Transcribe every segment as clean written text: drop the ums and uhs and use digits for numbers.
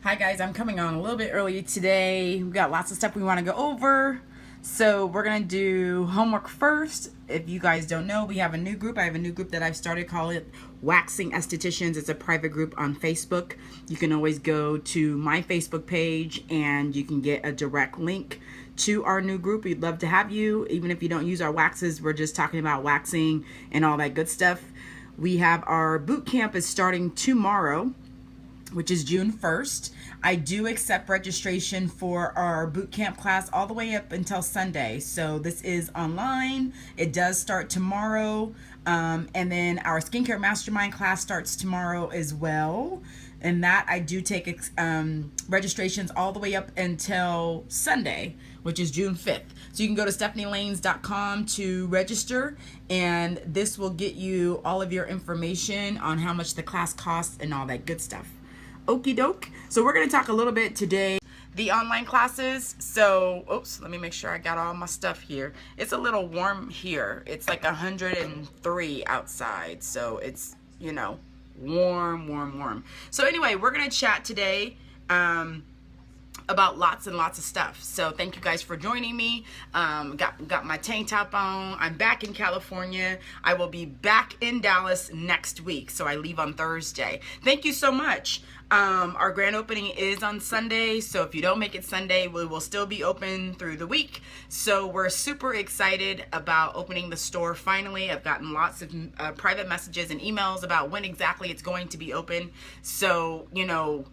Hi guys, I'm coming on a little bit early today. We've got lots of stuff we want to go over. So we're going to do homework first. If you guys don't know, we have a new group. I have a new group that I've started, call it Waxing Estheticians. It's a private group on Facebook. You can always go to my Facebook page and you can get a direct link to our new group. We'd love to have you. Even if you don't use our waxes, we're just talking about waxing and all that good stuff. We have our boot camp is starting tomorrow, which is June 1st. I do accept registration for our boot camp class all the way up until Sunday. So this is online. It does start tomorrow. And then our skincare mastermind class starts tomorrow as well. And that I do take registrations all the way up until Sunday, which is June 5th. So you can go to stephanielaynes.com to register, and this will get you all of your information on how much the class costs and all that good stuff. Okie doke. So we're going to talk a little bit today the online classes. So oops, let me make sure I got all my stuff here. It's a little warm here. It's like 103 outside, so it's, you know, warm. So anyway, we're going to chat today about lots and lots of stuff. So thank you guys for joining me. Got my tank top on. I'm back in California. I will be back in Dallas next week. So I leave on Thursday. Thank you so much. Our grand opening is on Sunday. So if you don't make it Sunday, we will still be open through the week. So we're super excited about opening the store finally. I've gotten lots of private messages and emails about when exactly it's going to be open. So, you know,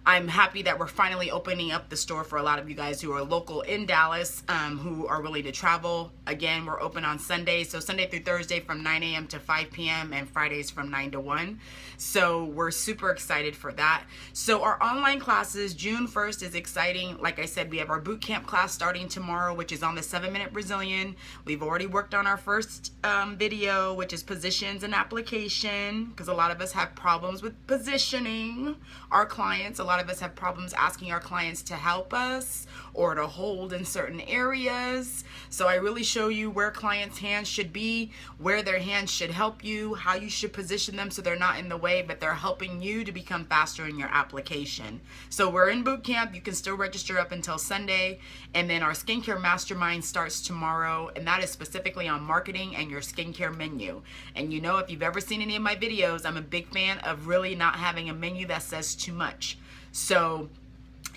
I'm happy that we're finally opening up the store for a lot of you guys who are local in Dallas, who are willing to travel. Again, we're open on Sundays, so Sunday through Thursday from 9 a.m. to 5 p.m. and Fridays from 9 to 1. So we're super excited for that. So our online classes, June 1st is exciting. Like I said, we have our boot camp class starting tomorrow, which is on the 7-minute Brazilian. We've already worked on our first video, which is positions and application, because a lot of us have problems with positioning our clients. A lot of us have problems asking our clients to help us or to hold in certain areas. So I really show you where clients' hands should be, where their hands should help you, how you should position them so they're not in the way, but they're helping you to become faster in your application. So we're in boot camp. You can still register up until Sunday. And then our skincare mastermind starts tomorrow, and that is specifically on marketing and your skincare menu. And you know, if you've ever seen any of my videos, I'm a big fan of really not having a menu that says too much. So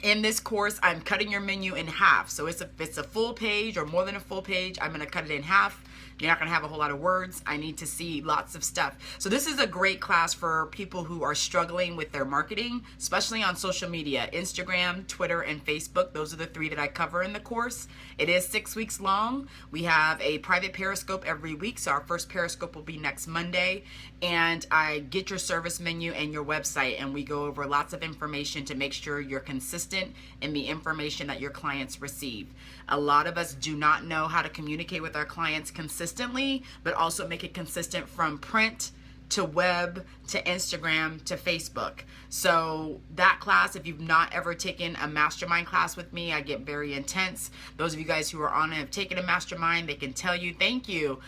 in this course, I'm cutting your menu in half. So if it's a full page or more than a full page, I'm going to cut it in half. You're not going to have a whole lot of words. I need to see lots of stuff. So this is a great class for people who are struggling with their marketing, especially on social media, Instagram, Twitter, and Facebook. Those are the 3 that I cover in the course. It is 6 weeks long. We have a private Periscope every week. So our first Periscope will be next Monday. And I get your service menu and your website, and we go over lots of information to make sure you're consistent in the information that your clients receive. A lot of us do not know how to communicate with our clients consistently, but also make it consistent from print to web to Instagram to Facebook. So that class, if you've not ever taken a mastermind class with me, I get very intense. Those of you guys who are on it have taken a mastermind, they can tell you thank you.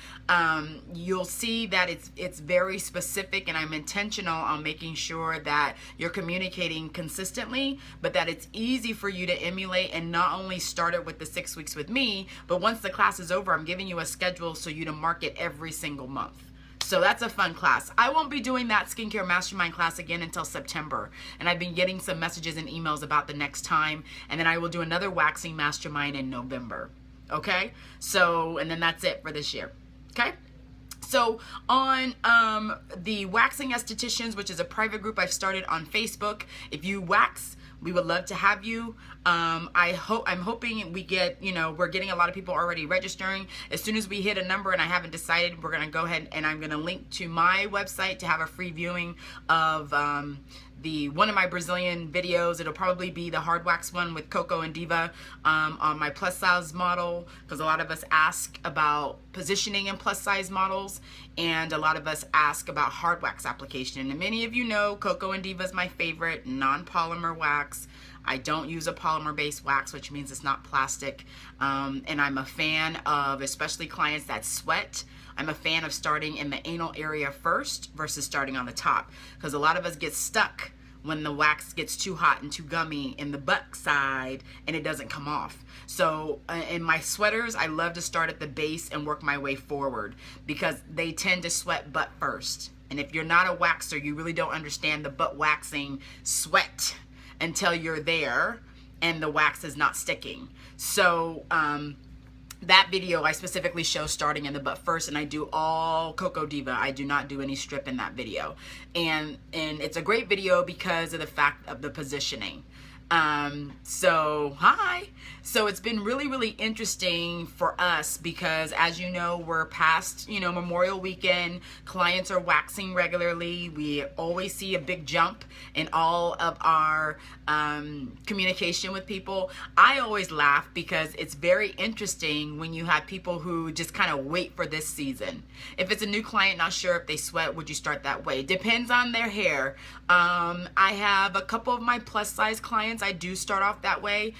You'll see that it's very specific, and I'm intentional on making sure that you're communicating consistently, but that it's easy for you to emulate and not only start it with the 6 weeks with me, but once the class is over, I'm giving you a schedule so you to mark it every single month. So that's a fun class. I won't be doing that skincare mastermind class again until September. And I've been getting some messages and emails about the next time. And then I will do another waxing mastermind in November. Okay? So, and then that's it for this year. Okay? So on the Waxing Estheticians, which is a private group I've started on Facebook, if you wax, we would love to have you. I'm hoping we get, you know, we're getting a lot of people already registering. As soon as we hit a number, and I haven't decided, we're going to go ahead and I'm going to link to my website to have a free viewing of one of my Brazilian videos. It'll probably be the hard wax one with Coco and Diva on my plus size model, because a lot of us ask about positioning in plus size models, and a lot of us ask about hard wax application. And many of you know Coco and Diva is my favorite non-polymer wax. I don't use a polymer-based wax, which means it's not plastic. And I'm a fan of, especially clients that sweat, I'm a fan of starting in the anal area first versus starting on the top, because a lot of us get stuck when the wax gets too hot and too gummy in the butt side and it doesn't come off. So in my sweaters, I love to start at the base and work my way forward because they tend to sweat butt first. And if you're not a waxer, you really don't understand the butt waxing sweat until you're there and the wax is not sticking. So that video I specifically show starting in the butt first, and I do all Cocoa Diva. I do not do any strip in that video. And it's a great video because of the fact of the positioning. So hi. So it's been really, really interesting for us because, as you know, we're past, you know, Memorial Weekend. Clients are waxing regularly. We always see a big jump in all of our communication with people. I always laugh because it's very interesting when you have people who just kind of wait for this season. If it's a new client, not sure if they sweat, would you start that way? Depends on their hair. I have a couple of my plus size clients, I do start off that way,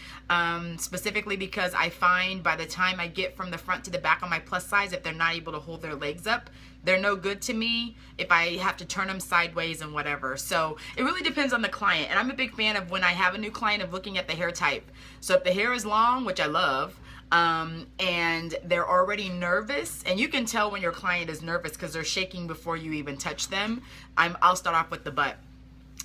specifically because I find by the time I get from the front to the back on my plus size, if they're not able to hold their legs up, they're no good to me if I have to turn them sideways and whatever. So it really depends on the client. And I'm a big fan of, when I have a new client, of looking at the hair type. So if the hair is long, which I love, and they're already nervous, and you can tell when your client is nervous because they're shaking before you even touch them, I'll start off with the butt.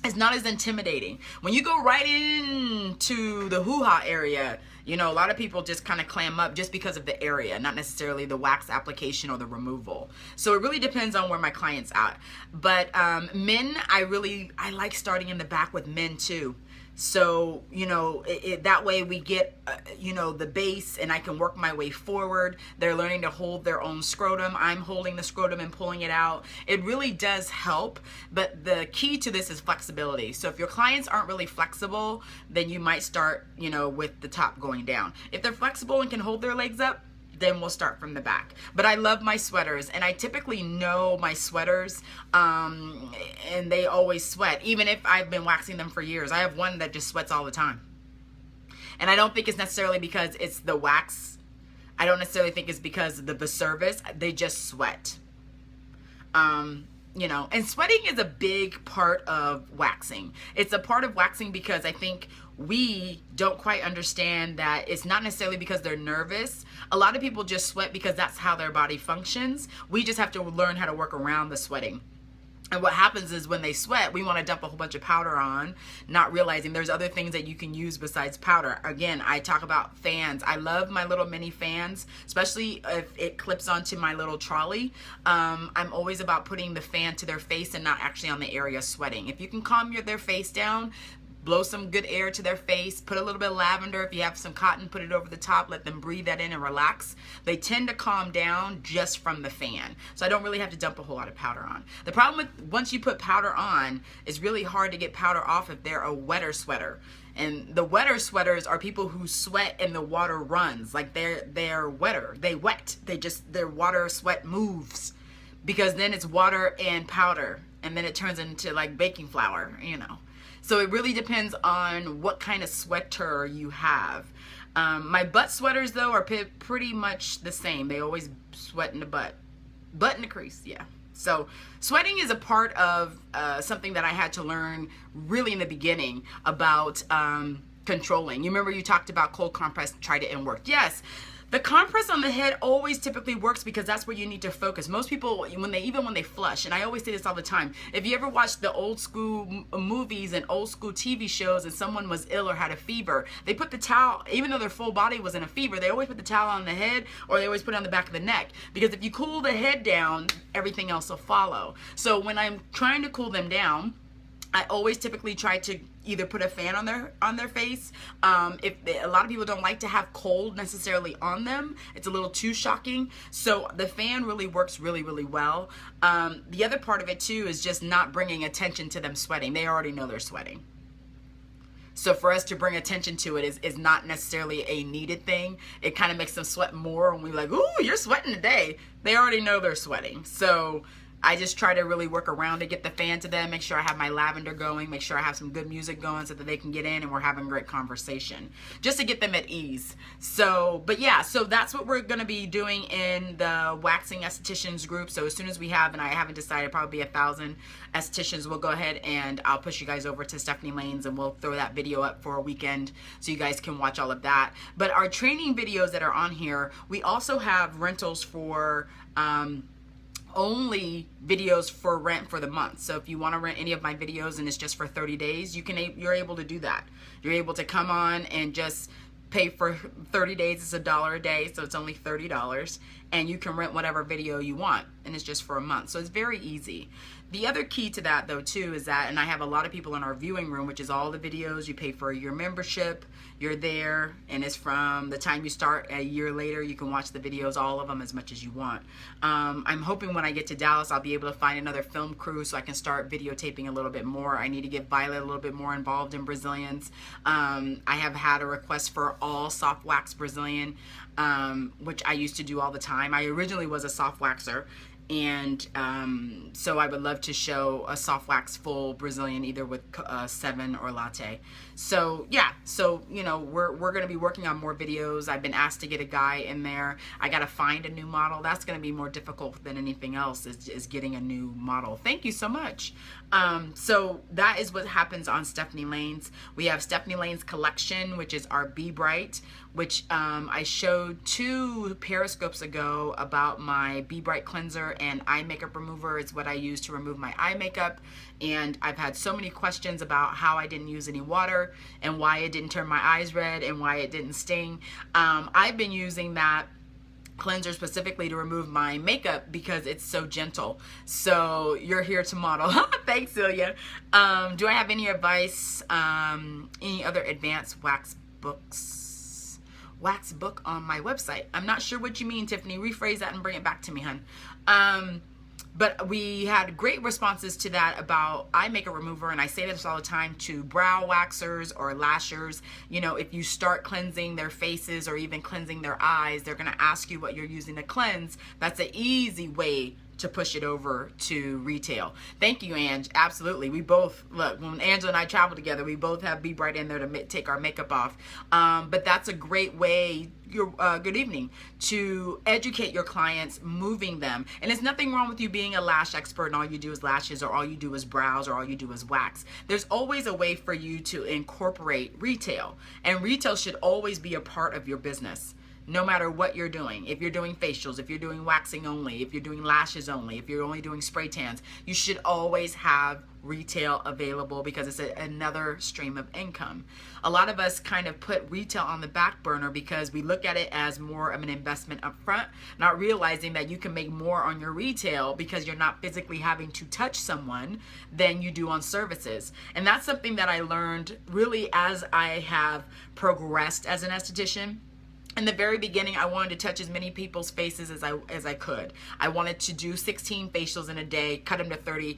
It's not as intimidating. When you go right into the hoo-ha area, you know, a lot of people just kind of clam up just because of the area, not necessarily the wax application or the removal. So it really depends on where my client's at. But men, I like starting in the back with men too. So, you know, that way we get, you know, the base, and I can work my way forward. They're learning to hold their own scrotum. I'm holding the scrotum and pulling it out. It really does help, but the key to this is flexibility. So if your clients aren't really flexible, then you might start, you know, with the top going down. If they're flexible and can hold their legs up, then we'll start from the back. But I love my sweaters, and I typically know my sweaters, and they always sweat, even if I've been waxing them for years. I have one that just sweats all the time. And I don't think it's necessarily because it's the wax. I don't necessarily think it's because of the service. They just sweat. You know, and sweating is a big part of waxing. It's a part of waxing because I think we don't quite understand that it's not necessarily because they're nervous. A lot of people just sweat because that's how their body functions. We just have to learn how to work around the sweating. And what happens is when they sweat, we want to dump a whole bunch of powder on, not realizing there's other things that you can use besides powder. Again, I talk about fans. I love my little mini fans, especially if it clips onto my little trolley. I'm always about putting the fan to their face and not actually on the area sweating. If you can calm their face down, blow some good air to their face, put a little bit of lavender. If you have some cotton, put it over the top, let them breathe that in and relax. They tend to calm down just from the fan. So I don't really have to dump a whole lot of powder on. The problem with once you put powder on, it's really hard to get powder off if they're a wetter sweater. And the wetter sweaters are people who sweat and the water runs. Like they're wetter. They wet. Their water sweat moves. Because then it's water and powder. And then it turns into like baking flour, you know. So it really depends on what kind of sweater you have. My butt sweaters, though, are pretty much the same. They always sweat in the butt. Butt in the crease, yeah. So sweating is a part of something that I had to learn really in the beginning about controlling. You remember you talked about cold compress, tried it and worked. Yes. The compress on the head always typically works because that's where you need to focus. Most people, even when they flush, and I always say this all the time, if you ever watched the old school movies and old school TV shows and someone was ill or had a fever, they put the towel, even though their full body was in a fever, they always put the towel on the head or they always put it on the back of the neck. Because if you cool the head down, everything else will follow. So when I'm trying to cool them down, I always typically try to either put a fan on their face. A lot of people don't like to have cold necessarily on them. It's a little too shocking. So the fan really works really, really well. The other part of it too is just not bringing attention to them sweating. They already know they're sweating. So for us to bring attention to it is not necessarily a needed thing. It kind of makes them sweat more when we're like, ooh, you're sweating today. They already know they're sweating. So I just try to really work around to get the fan to them, make sure I have my lavender going, make sure I have some good music going so that they can get in and we're having a great conversation, just to get them at ease. So, but yeah, so that's what we're going to be doing in the Waxing Estheticians group. So as soon as we have, and I haven't decided, probably 1,000 estheticians, we'll go ahead and I'll push you guys over to Stephanie Laynes and we'll throw that video up for a weekend so you guys can watch all of that. But our training videos that are on here, we also have rentals for only videos for rent for the month. So if you want to rent any of my videos and it's just for 30 days, you're able to do that. You're able to come on and just pay for 30 days. It's $1 a day, so it's only $30, and you can rent whatever video you want, and it's just for a month. So it's very easy. The other key to that though too is that, and I have a lot of people in our viewing room, which is all the videos, you pay for your membership, you're there, and it's from the time you start a year later, you can watch the videos, all of them, as much as you want. I'm hoping when I get to Dallas, I'll be able to find another film crew so I can start videotaping a little bit more. I need to get Violet a little bit more involved in Brazilians. I have had a request for all soft wax Brazilian, which I used to do all the time. I originally was a soft waxer, and so I would love to show a soft wax full Brazilian, either with 7 or latte. So yeah, so you know, we're going to be working on more videos. I've been asked to get a guy in there. I got to find a new model. That's going to be more difficult than anything else, is getting a new model. Thank you so much. So that is what happens on Stephanie Laynes. We have Stephanie Laynes Collection, which is our Be Bright, which I showed 2 periscopes ago about my Be Bright cleanser and eye makeup remover. It's what I use to remove my eye makeup, and I've had so many questions about how I didn't use any water and why it didn't turn my eyes red and why it didn't sting. I've been using that cleanser specifically to remove my makeup because it's so gentle. So you're here to model. Thanks, Celia. Do I have any advice, any other advanced wax book on my website? I'm not sure what you mean, Tiffany. Rephrase that and bring it back to me, hun. But we had great responses to that about eye makeup remover, and I say this all the time to brow waxers or lashers. You know, if you start cleansing their faces or even cleansing their eyes, they're going to ask you what you're using to cleanse. That's an easy way to push it over to retail. Thank you, Ange. Absolutely. We both, look, when Angela and I travel together, we both have Be Bright in there to take our makeup off. But that's a great way, good evening, to educate your clients, moving them. And there's nothing wrong with you being a lash expert and all you do is lashes, or all you do is brows, or all you do is wax. There's always a way for you to incorporate retail, and retail should always be a part of your business. No matter what you're doing, if you're doing facials, if you're doing waxing only, if you're doing lashes only, if you're only doing spray tans, you should always have retail available because it's another stream of income. A lot of us kind of put retail on the back burner because we look at it as more of an investment up front, not realizing that you can make more on your retail because you're not physically having to touch someone than you do on services. And that's something that I learned really as I have progressed as an esthetician. In the very beginning, I wanted to touch as many people's faces as I could. I wanted to do 16 facials in a day, cut them to 30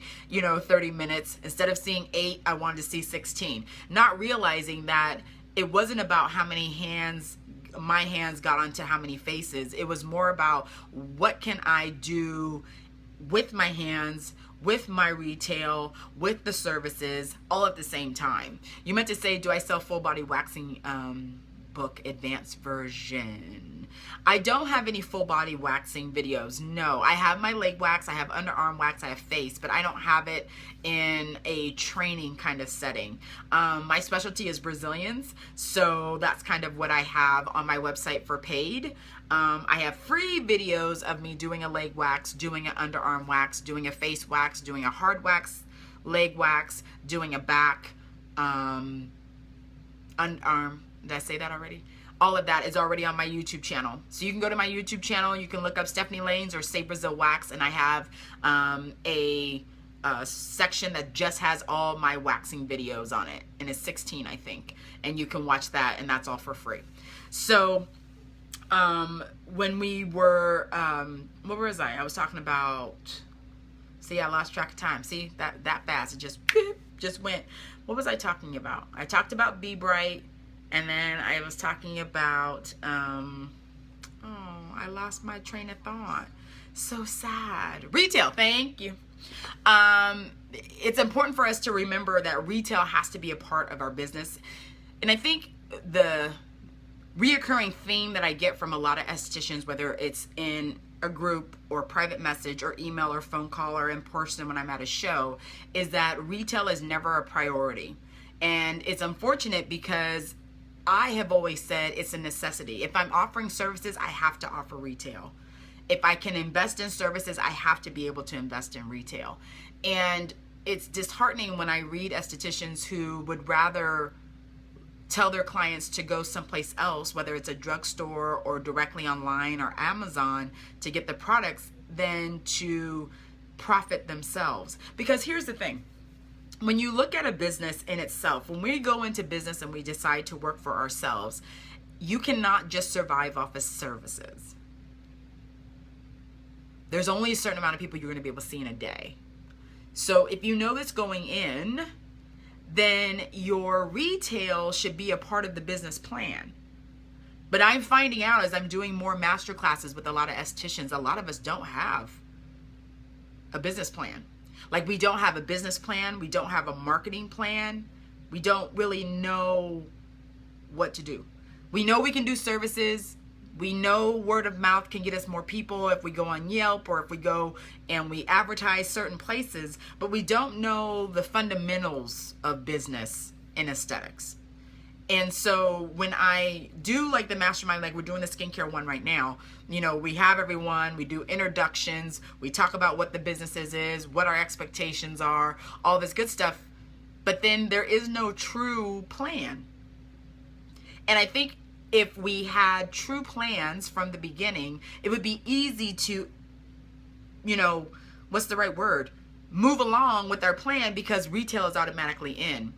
minutes. Instead of seeing 8, I wanted to see 16. Not realizing that it wasn't about how many hands, my hands got onto how many faces. It was more about what can I do with my hands, with my retail, with the services, all at the same time. You meant to say, do I sell full body waxing book advanced version? I don't have any full body waxing videos. No, I have my leg wax, I have underarm wax, I have face, but I don't have it in a training kind of setting. My specialty is Brazilians, so that's kind of what I have on my website for paid. I have free videos of me doing a leg wax, doing an underarm wax, doing a face wax, doing a hard wax, leg wax, doing a back, underarm. Did I say that already? All of that is already on my YouTube channel. So you can go to my YouTube channel, you can look up Stephanie Laynes or Say Brazil Wax, and I have a section that just has all my waxing videos on it, and it's 16, I think, and you can watch that, and that's all for free. So when we were, what was I was talking about, see, I lost track of time. See, that fast, it just went. What was I talking about? I talked about Be Bright, and then I was talking about, oh, I lost my train of thought. So sad. Retail, thank you. It's important for us to remember that retail has to be a part of our business. And I think the reoccurring theme that I get from a lot of estheticians, whether it's in a group or private message or email or phone call or in person when I'm at a show, is that retail is never a priority. And it's unfortunate because I have always said it's a necessity. If I'm offering services, I have to offer retail. If I can invest in services, I have to be able to invest in retail. And it's disheartening when I read estheticians who would rather tell their clients to go someplace else, whether it's a drugstore or directly online or Amazon, to get the products than to profit themselves. Because here's the thing. When you look at a business in itself, when we go into business and we decide to work for ourselves, you cannot just survive off of services. There's only a certain amount of people you're going to be able to see in a day. So if you know this going in, then your retail should be a part of the business plan. But I'm finding out as I'm doing more master classes with a lot of estheticians, a lot of us don't have a business plan. Like, we don't have a business plan. We don't have a marketing plan. We don't really know what to do. We know we can do services. We know word of mouth can get us more people if we go on Yelp or if we go and we advertise certain places, but we don't know the fundamentals of business in aesthetics. And so when I do like the mastermind, like we're doing the skincare one right now, you know, we have everyone, we do introductions, we talk about what the businesses is, what our expectations are, all this good stuff, but then there is no true plan. And I think if we had true plans from the beginning, it would be easy to, you know, what's the right word? Move along with our plan because retail is automatically in.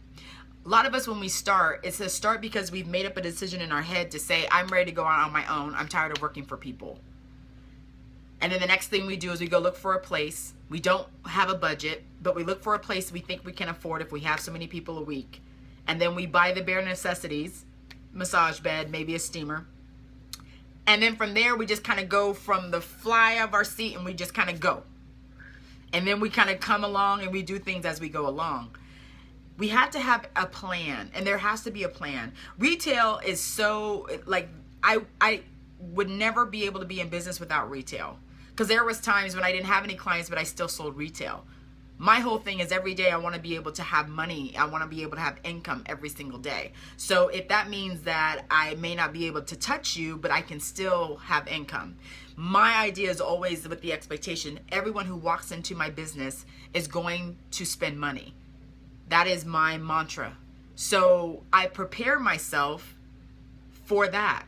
A lot of us, when we start, it's a start because we've made up a decision in our head to say, I'm ready to go out on my own. I'm tired of working for people. And then the next thing we do is we go look for a place. We don't have a budget, but we look for a place we think we can afford if we have so many people a week. And then we buy the bare necessities, massage bed, maybe a steamer. And then from there, we just kind of go from the fly of our seat and we just kind of go. And then we kind of come along and we do things as we go along. We have to have a plan, and there has to be a plan. Retail is so, like, I would never be able to be in business without retail, because there was times when I didn't have any clients, but I still sold retail. My whole thing is every day I want to be able to have money. I want to be able to have income every single day. So if that means that I may not be able to touch you, but I can still have income. My idea is always with the expectation, everyone who walks into my business is going to spend money. That is my mantra. So I prepare myself for that.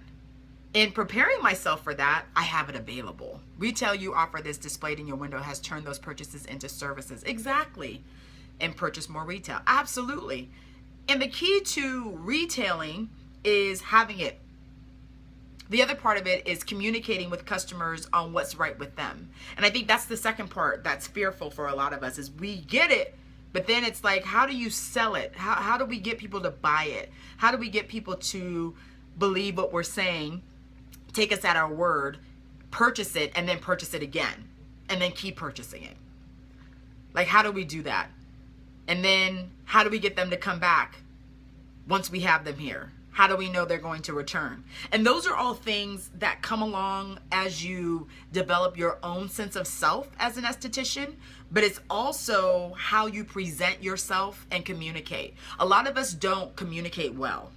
In preparing myself for that, I have it available. Retail, you offer this displayed in your window, has turned those purchases into services. Exactly. And purchase more retail. Absolutely. And the key to retailing is having it. The other part of it is communicating with customers on what's right with them. And I think that's the second part that's fearful for a lot of us, is we get it, but then it's like, how do you sell it? How do we get people to buy it? How do we get people to believe what we're saying, take us at our word, purchase it, and then purchase it again, and then keep purchasing it? Like, how do we do that? And then how do we get them to come back once we have them here? How do we know they're going to return? And those are all things that come along as you develop your own sense of self as an esthetician, but it's also how you present yourself and communicate. A lot of us don't communicate well.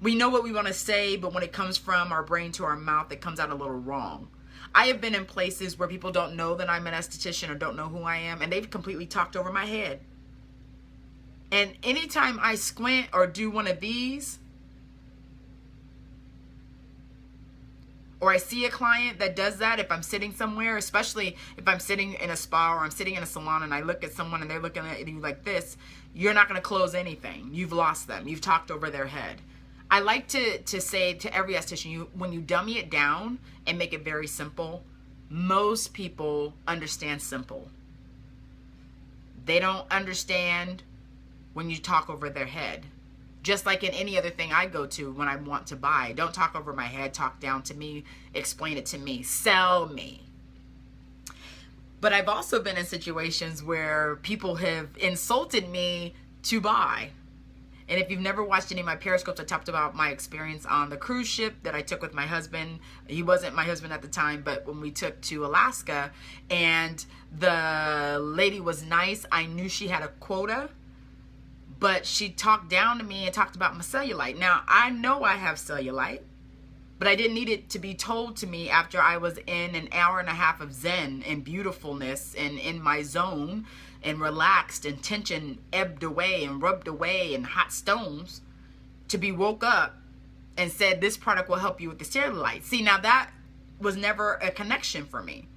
We know what we want to say, but when it comes from our brain to our mouth, it comes out a little wrong. I have been in places where people don't know that I'm an esthetician or don't know who I am, and they've completely talked over my head. And anytime I squint or do one of these, or I see a client that does that, if I'm sitting somewhere, especially if I'm sitting in a spa or I'm sitting in a salon and I look at someone and they're looking at you like this, you're not going to close anything. You've lost them. You've talked over their head. I like to say to every esthetician, when you dummy it down and make it very simple, most people understand simple. They don't understand when you talk over their head. Just like in any other thing I go to when I want to buy. Don't talk over my head, talk down to me, explain it to me, sell me. But I've also been in situations where people have insulted me to buy. And if you've never watched any of my Periscopes, I talked about my experience on the cruise ship that I took with my husband. He wasn't my husband at the time, but when we took to Alaska, and the lady was nice. I knew she had a quota, but she talked down to me and talked about my cellulite. Now, I know I have cellulite, but I didn't need it to be told to me after I was in an hour and a half of Zen and beautifulness and in my zone and relaxed and tension ebbed away and rubbed away and hot stones, to be woke up and said, this product will help you with the cellulite. See, now that was never a connection for me.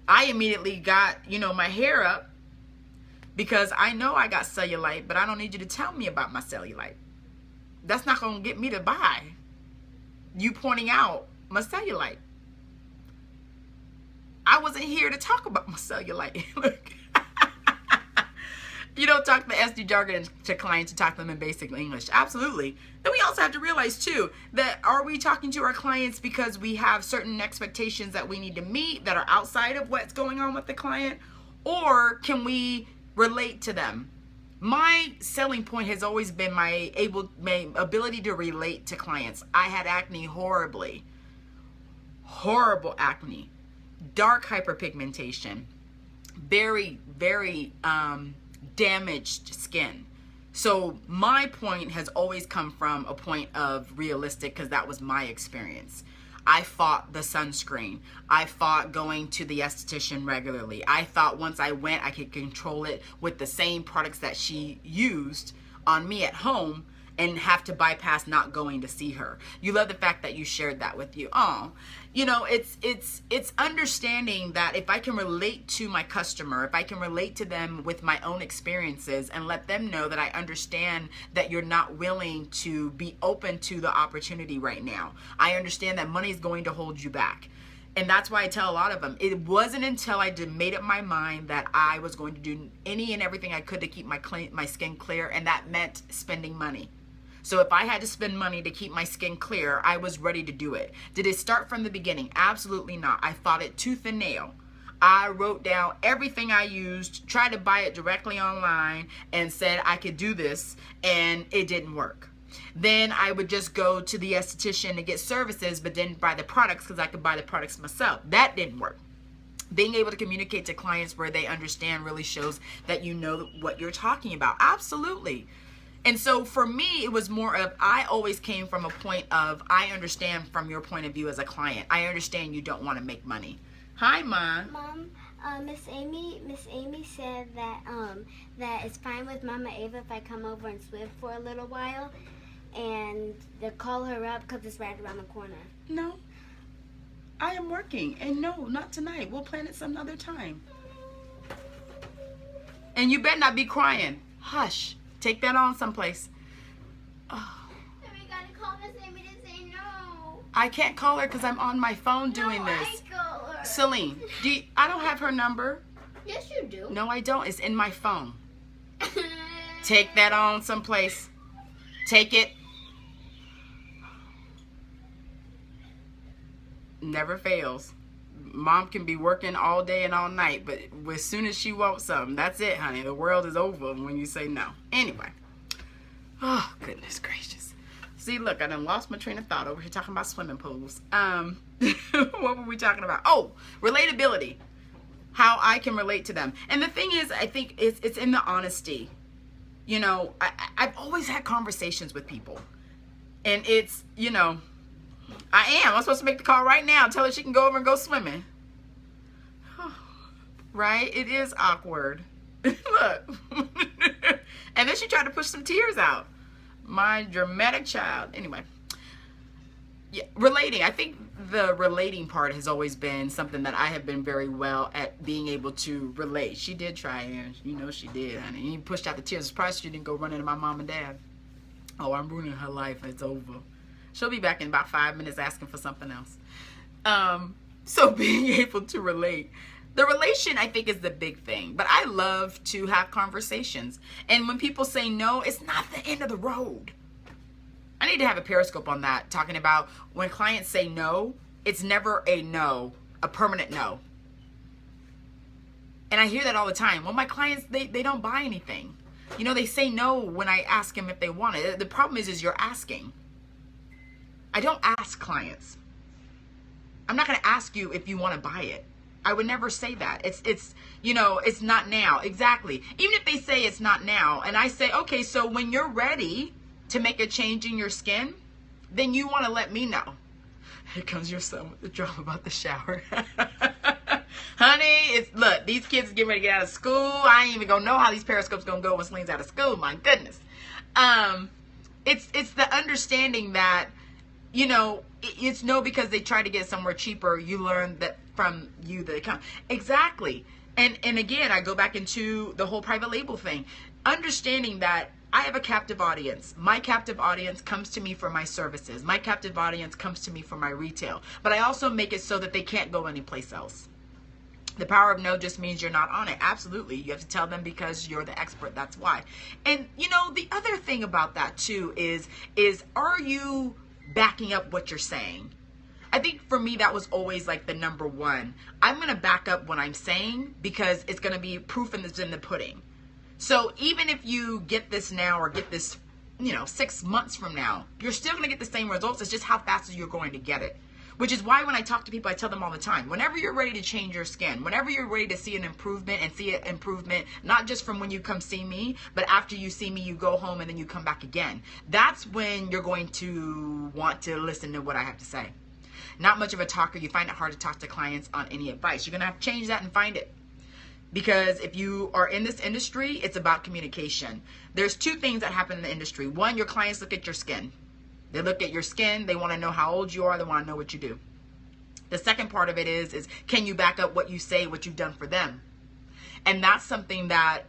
I immediately got, my hair up because I know I got cellulite, but I don't need you to tell me about my cellulite. That's not going to get me to buy. You pointing out my cellulite. I wasn't here to talk about my cellulite. Look. You don't talk the SD jargon to clients, to talk to them in basic English. Absolutely. Then we also have to realize too, that are we talking to our clients because we have certain expectations that we need to meet that are outside of what's going on with the client? Or can we relate to them? My selling point has always been my ability to relate to clients. I had acne horribly. Horrible acne. Dark hyperpigmentation. Very, very damaged skin. So my point has always come from a point of realistic, because that was my experience. I fought the sunscreen. I fought going to the esthetician regularly. I thought once I went, I could control it with the same products that she used on me at home and have to bypass not going to see her. You love the fact that you shared that with you. Oh, it's understanding that if I can relate to my customer, if I can relate to them with my own experiences and let them know that I understand that you're not willing to be open to the opportunity right now. I understand that money is going to hold you back. And that's why I tell a lot of them, it wasn't until I made up my mind that I was going to do any and everything I could to keep my skin clear, and that meant spending money. So if I had to spend money to keep my skin clear, I was ready to do it. Did it start from the beginning? Absolutely not. I fought it tooth and nail. I wrote down everything I used, tried to buy it directly online, and said I could do this, and it didn't work. Then I would just go to the esthetician to get services, but didn't buy the products because I could buy the products myself. That didn't work. Being able to communicate to clients where they understand really shows that you know what you're talking about. Absolutely. And so for me, it was more of, I always came from a point of, I understand from your point of view as a client. I understand you don't want to make money. Hi, Mom. Mom, Miss Amy said that that it's fine with Mama Ava if I come over and swim for a little while, and to call her up because it's right around the corner. No, I am working, and no, not tonight. We'll plan it some other time. And you better not be crying. Hush. Take that on someplace. Oh. We gotta call Miss Amy to say no. I can't call her because I'm on my phone doing this. I call her. Celine, I don't have her number. Yes, you do. No, I don't. It's in my phone. Take that on someplace. Take it. Never fails. Mom can be working all day and all night, but as soon as she wants something, that's it, honey. The world is over when you say no. Anyway. Oh, goodness gracious. See, look, I done lost my train of thought over here talking about swimming pools. What were we talking about? Oh, relatability. How I can relate to them. And the thing is, I think it's in the honesty. You know, I've always had conversations with people. And it's, I'm supposed to make the call right now. Tell her she can go over and go swimming. Right? It is awkward. Look. And then she tried to push some tears out. My dramatic child. Anyway. Yeah, relating. I think the relating part has always been something that I have been very well at being able to relate. She did try, and she did, honey. You pushed out the tears. Surprised she didn't go running to my mom and dad. Oh, I'm ruining her life. It's over. She'll be back in about 5 minutes asking for something else. So being able to relate. The relation, I think, is the big thing. But I love to have conversations. And when people say no, it's not the end of the road. I need to have a Periscope on that, talking about when clients say no, it's never a no, a permanent no. And I hear that all the time. Well, my clients, they don't buy anything. You know, they say no when I ask them if they want it. The problem is you're asking. I don't ask clients. I'm not going to ask you if you want to buy it. I would never say that. It's you know, it's not now. Exactly. Even if they say it's not now, and I say, okay, so when you're ready to make a change in your skin, then you want to let me know. Here comes your son with the drama about the shower. Honey, look, these kids are getting ready to get out of school. I ain't even gonna know how these periscopes gonna go when Celine's out of school. My goodness. It's the understanding that, you know, it's no because they try to get somewhere cheaper. You learn that from you that come. Exactly. And again, I go back into the whole private label thing. Understanding that I have a captive audience. My captive audience comes to me for my services. My captive audience comes to me for my retail. But I also make it so that they can't go anyplace else. The power of no just means you're not on it. Absolutely. You have to tell them because you're the expert. That's why. And, you know, the other thing about that, too, is are you backing up what you're saying? I think for me, that was always like the number one. I'm going to back up what I'm saying because it's going to be proof in the pudding. So even if you get this now or get this, you know, 6 months from now, you're still going to get the same results. It's just how fast you're going to get it. Which is why when I talk to people, I tell them all the time, whenever you're ready to change your skin, whenever you're ready to see an improvement and see an improvement, not just from when you come see me, but after you see me, you go home and then you come back again. That's when you're going to want to listen to what I have to say. Not much of a talker. You find it hard to talk to clients on any advice. You're going to have to change that and find it. Because if you are in this industry, it's about communication. There's two things that happen in the industry. One, your clients look at your skin. They look at your skin. They want to know how old you are. They want to know what you do. The second part of it is can you back up what you say, what you've done for them? And that's something that,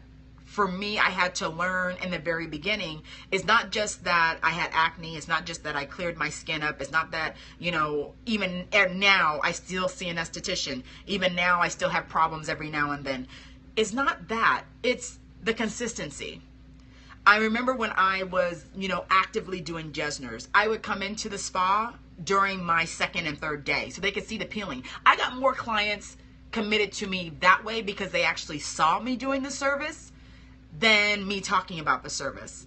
for me, I had to learn in the very beginning. It's not just that I had acne. It's not just that I cleared my skin up. It's not that, you know, even now I still see an esthetician. Even now I still have problems every now and then. It's not that. It's the consistency. I remember when I was, you know, actively doing Jesners, I would come into the spa during my second and third day so they could see the peeling. I got more clients committed to me that way because they actually saw me doing the service than me talking about the service.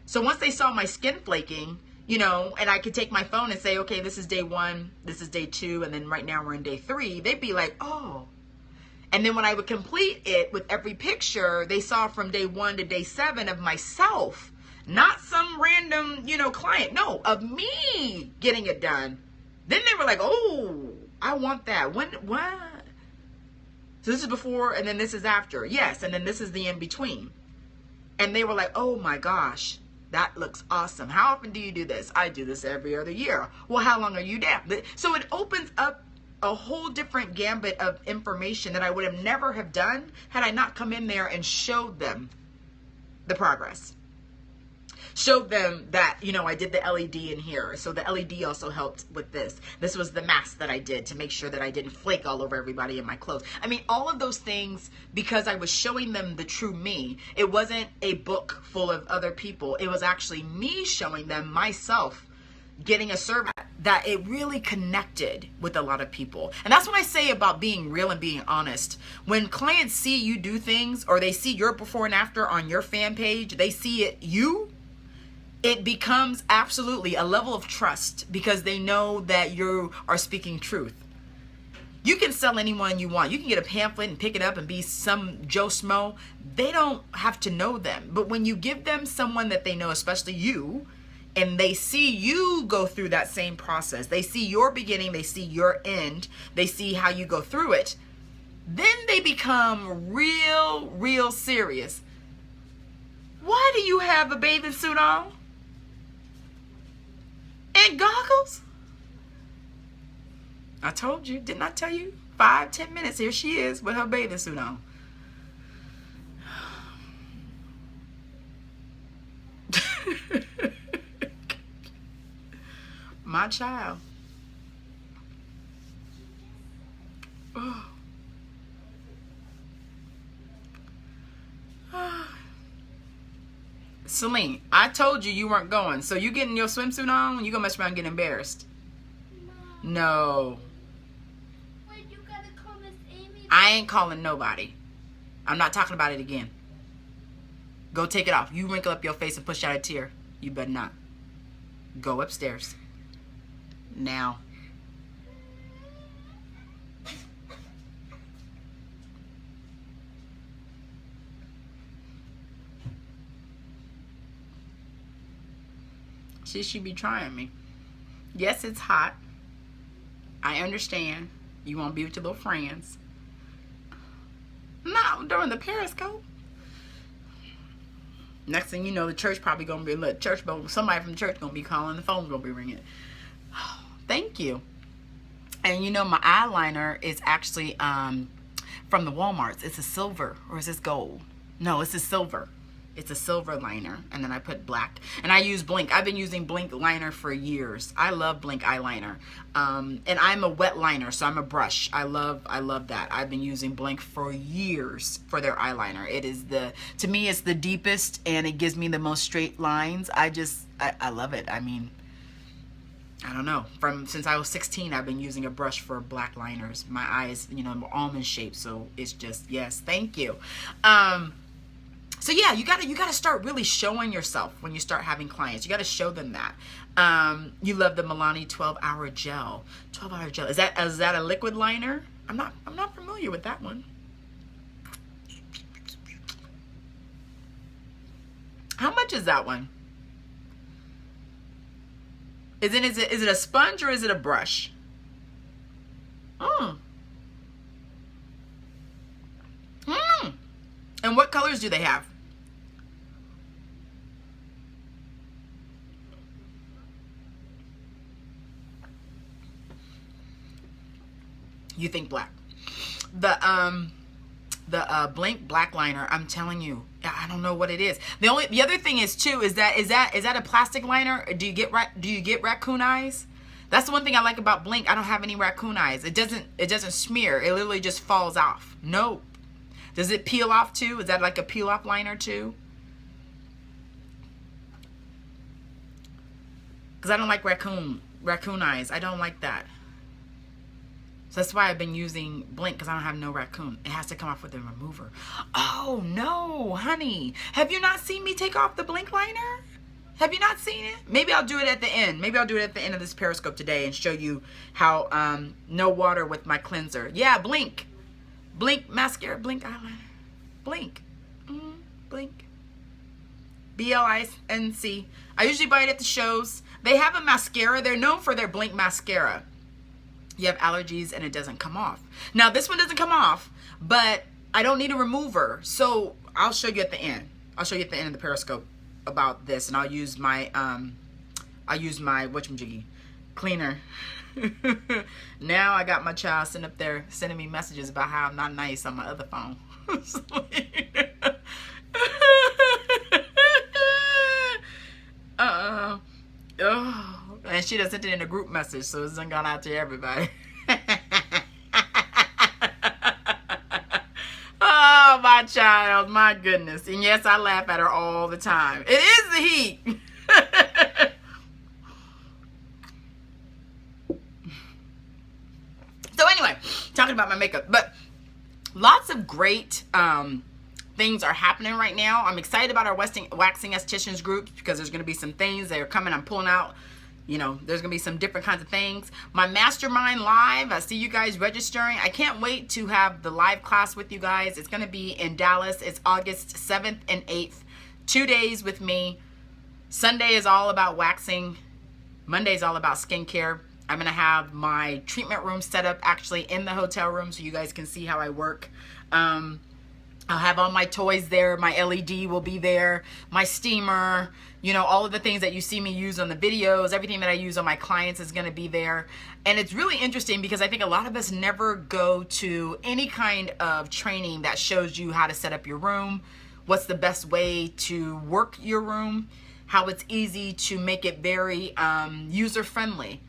So once they saw my skin flaking, you know, and I could take my phone and say, okay, this is day 1, this is day 2, and then right now we're in day 3, they'd be like, oh. And then when I would complete it with every picture, they saw from day 1 to day 7 of myself, not some random, you know, client, no, of me getting it done. Then they were like, oh, I want that. What? So this is before and then this is after. Yes, and then this is the in between. And they were like, oh my gosh, that looks awesome. How often do you do this? I do this every other year. Well, how long are you down? So it opens up a whole different gambit of information that I would have never have done had I not come in there and showed them the progress. Showed them that, you know, I did the LED in here. So the LED also helped with this. This was the mask that I did to make sure that I didn't flake all over everybody in my clothes. I mean, all of those things, because I was showing them the true me. It wasn't a book full of other people. It was actually me showing them myself getting a service that it really connected with a lot of people. And that's what I say about being real and being honest. When clients see you do things or they see your before and after on your fan page, they see it it becomes absolutely a level of trust because they know that you are speaking truth. You can sell anyone you want. You can get a pamphlet and pick it up and be some Joe Schmo. They don't have to know them. But when you give them someone that they know, especially you, and they see you go through that same process, they see your beginning, they see your end, they see how you go through it, then they become real serious. Why do you have a bathing suit on? And goggles? I told you, didn't I tell you? 5-10 minutes, here she is with her bathing suit on. My child. Oh. Celine, I told you you weren't going. So you getting your swimsuit on and you gonna mess around and get embarrassed. No. Wait, you gotta call Miss Amy. I ain't calling nobody. I'm not talking about it again. Go take it off. You wrinkle up your face and push out a tear. You better not. Go upstairs. Now. She be trying me. Yes, it's hot. I understand. You won't be with your little friends. Not during the Periscope. Next thing you know, the church probably gonna be somebody from the church gonna be calling. The phone's gonna be ringing. Thank you. And you know, my eyeliner is actually from the Walmarts. It's a silver, or is this gold? No, it's a silver. It's a silver liner, and then I put black. And I use Blink. I've been using Blink liner for years. I love Blink eyeliner. And I'm a wet liner, so I'm a brush. I love that. I've been using Blink for years for their eyeliner. It is to me, it's the deepest, and it gives me the most straight lines. I love it. I mean, I don't know. Since I was 16, I've been using a brush for black liners. My eyes, you know, almond shaped, so it's just, yes, thank you. So yeah, you gotta start really showing yourself when you start having clients. You gotta show them that. You love the Milani 12-hour gel. 12-hour gel. Is that a liquid liner? I'm not familiar with that one. How much is that one? Is it a sponge or is it a brush? And what colors do they have? You think black. The Blink black liner, I'm telling you, I don't know what it is. The other thing is too, is that a plastic liner? Do you get raccoon eyes? That's the one thing I like about Blink. I don't have any raccoon eyes. It doesn't smear. It literally just falls off. Nope. Does it peel off too? Is that like a peel off liner too? Because I don't like raccoon eyes. I don't like that. So that's why I've been using Blink, because I don't have no raccoon. It has to come off with a remover. Oh no, honey. Have you not seen me take off the Blink liner? Have you not seen it? Maybe I'll do it at the end. Maybe I'll do it at the end of this Periscope today and show you how no water with my cleanser. Yeah, Blink. Blink mascara, Blink eyeliner. Blink. Blink. B-L-I-N-C. I usually buy it at the shows. They have a mascara. They're known for their Blink mascara. You have allergies and it doesn't come off. Now this one doesn't come off, but I don't need a remover. So I'll show you at the end. I'll show you at the end of the Periscope about this, and I'll use my whatchamajiggy cleaner. Now I got my child sitting up there sending me messages about how I'm not nice on my other phone. And she done sent it in a group message, so it's done gone out to everybody. Oh, my child, my goodness. And yes, I laugh at her all the time. It is the heat. So anyway, talking about my makeup, but lots of great things are happening right now. I'm excited about our waxing estheticians group, because there's going to be some things that are coming. I'm pulling out, you know, there's going to be some different kinds of things. My mastermind live, I see you guys registering. I can't wait to have the live class with you guys. It's going to be in Dallas. It's August 7th and 8th. 2 days with me. Sunday is all about waxing. Monday is all about skincare. I'm going to have my treatment room set up actually in the hotel room, so you guys can see how I work. I'll have all my toys there. My LED will be there. My steamer, you know, all of the things that you see me use on the videos, everything that I use on my clients is going to be there. And it's really interesting because I think a lot of us never go to any kind of training that shows you how to set up your room, what's the best way to work your room, how it's easy to make it very user-friendly.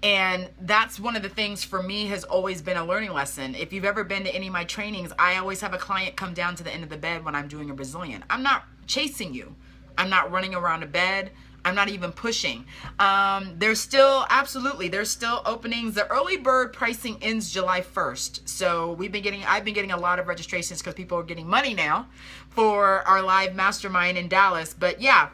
And that's one of the things for me has always been a learning lesson. If you've ever been to any of my trainings, I always have a client come down to the end of the bed when I'm doing a Brazilian. I'm not chasing you. I'm not running around a bed. I'm not even pushing. There's still, absolutely, there's still openings. The early bird pricing ends July 1st. So I've been getting a lot of registrations because people are getting money now for our live mastermind in Dallas. But yeah,